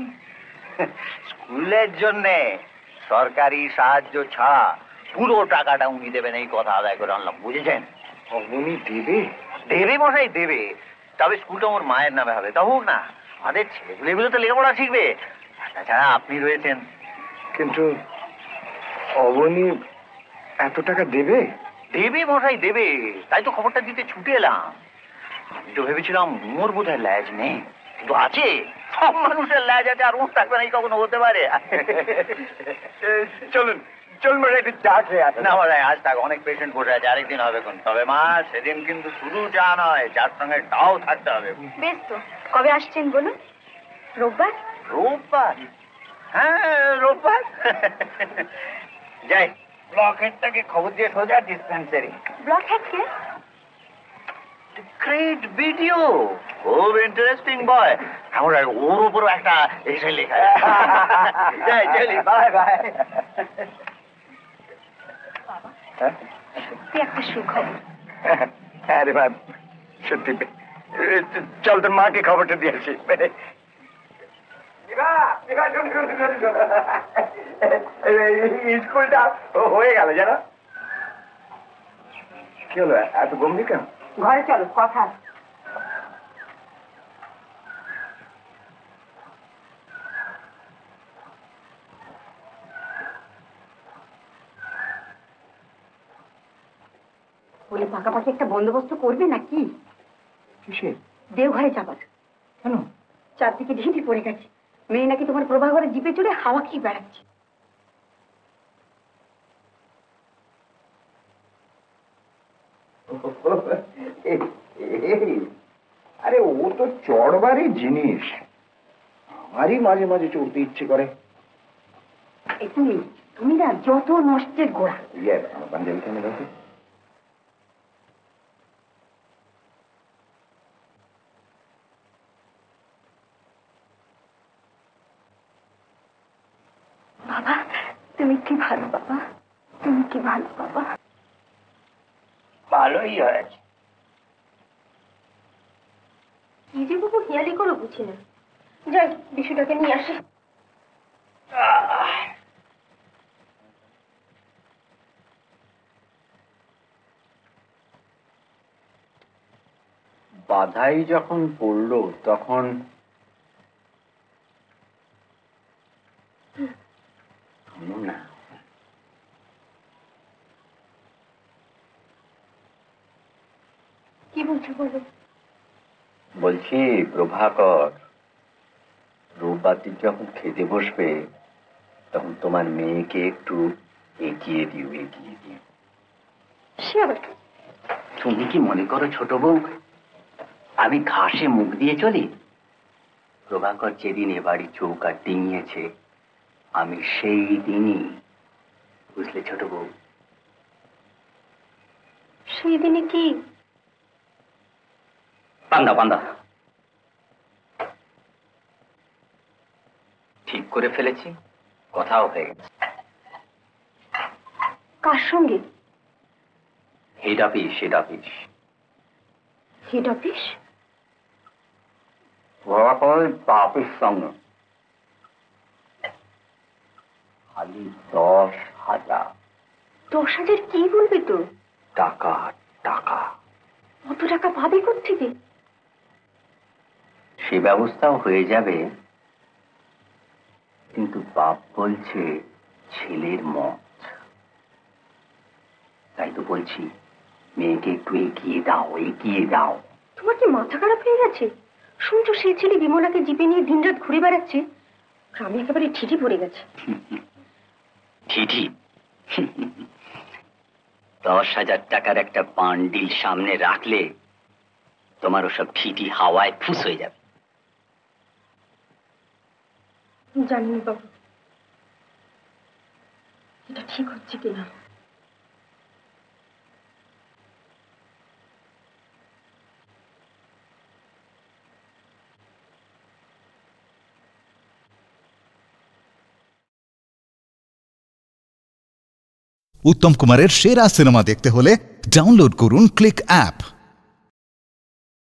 স্কুলের জন্যে সরকারি সাহায্য ছাড়া পুরো টাকাটা উনি দেবেন, এই কথা আদায় করে আনলাম, বুঝেছেন? উনি দেবে? দেবে মশাই দেবে, তবে স্কুলটা ওর মায়ের নামে হবে। তা হোক না, আমাদের ছেলেগুলো তো লেখাপড়া শিখবে। তাছাড়া আপনি রয়েছেন। কিন্তু অবনী এত টাকা দেবে? দেবে মশাই দেবে, তাই তো খবরটা দিতে ছুটে এলাম। আমি তো ভেবেছিলাম মোর বোধহয় ল্যাজ নেই, কিন্তু আছে। সব মানুষের ল্যাজ আছে, আর ওর থাকবে না এই কখনো হতে পারে? চলুন চলুন মশাই, একটু চা খেয়ে আসেন। না মশাই, আজ থাক, অনেক পেশেন্ট বসে আছে, আরেকদিন হবে কোন। তবে মা, সেদিন কিন্তু শুধু চা নয়, চার সঙ্গে টাও থাকতে হবে। বেশ তো, কবে আসছেন বলুন? রোববার? রোববার? হ্যাঁ রোববার। যাই, ব্লক হেডটাকে খবর দিয়ে সোজা ডিসপেন্সারি। ব্লক হেড কে? গ্রেট ভিডিও, খুব ইন্টারেস্টিং বয়। আমরা ওর উপর একটা এসে লেখা। যাই চলি, বাই বাই। একটা সুখবর। হ্যাঁ রে ভাই, সত্যি। চল তোর মাকে খবরটা দিয়ে আসি। স্কুলটা হয়ে গেল জানো? কি হলো এত গম্ভীর কেন? ঘরে চলো, কথা। বলে পাকাপাকি একটা বন্দোবস্ত করবে নাকি? কিসে? দেওঘরে যাবার। কেন? চারদিকে ঢিপি পড়ে গেছে, মেয়ে নাকি তোমার প্রভাঘরে জিপে চড়ে হাওয়া খেয়ে বেড়াচ্ছে। আরে ও তো চড়বারই জিনিস, আমারই মাঝে মাঝে চড়তে ইচ্ছে করে। তুমি তুমি না যত নষ্টের গোড়া। আমার পাঞ্জাবি কেন দেখো? বাবা তুমি কি ভালো, বাবা তুমি কি ভালো বাবা। ভালোই হয়েছে। কি যে বাবু হিয়ালি করো বুঝি না। যাই বিশুটাকে নিয়ে আসি। বাধাই যখন পড়লো তখন না, কি বলছো বলো? বলছি প্রভাকর, রোববার দিন যখন খেতে বসবে তখন তোমার মেয়েকে একটু এগিয়ে দিও, এগিয়ে দিও। সে আবার কি? তুমি কি মনে করো ছোট বউ আমি ঘাসে মুখ দিয়ে চলি? প্রভাকর যেদিন এ বাড়ি চৌকাঠ ডিঙিয়েছে আমি সেই দিনই, বুঝলে ছোট বউ? সেই দিনে কি? পান্দা পান্দা ঠিক করে ফেলেছি, কথাও হয়ে গেছে। কার সঙ্গে? Head office head office head office? বাপের সঙ্গে খালি 10,000 10,000 কি বলবি তো? টাকা টাকা। অত টাকা পাবি কোত্থেকে? সে ব্যবস্থাও হয়ে যাবে, কিন্তু বাপ বলছে ছেলের মত। তাই তো বলছি মেয়েকে একটু এগিয়ে দাও এগিয়ে দাও। তোমার কি মাথা খারাপ হয়ে গেছে? শুনছো সেই ছেলে বিমলাকে জিপে নিয়ে দিনরাত ঘুরে বেড়াচ্ছে? গ্রামে একেবারে ঠিঠি পড়ে গেছে। ঠিঠি? 10,000 টাকার একটা বান্ডিল সামনে রাখলে তোমার ওসব ঠিঠি হাওয়ায় ফুস হয়ে যাবে। জানি না বাবু, এটা ঠিক হচ্ছে কিনা। উত্তম কুমারের সেরা সিনেমা দেখতে হলে ডাউনলোড করুন ক্লিক অ্যাপ।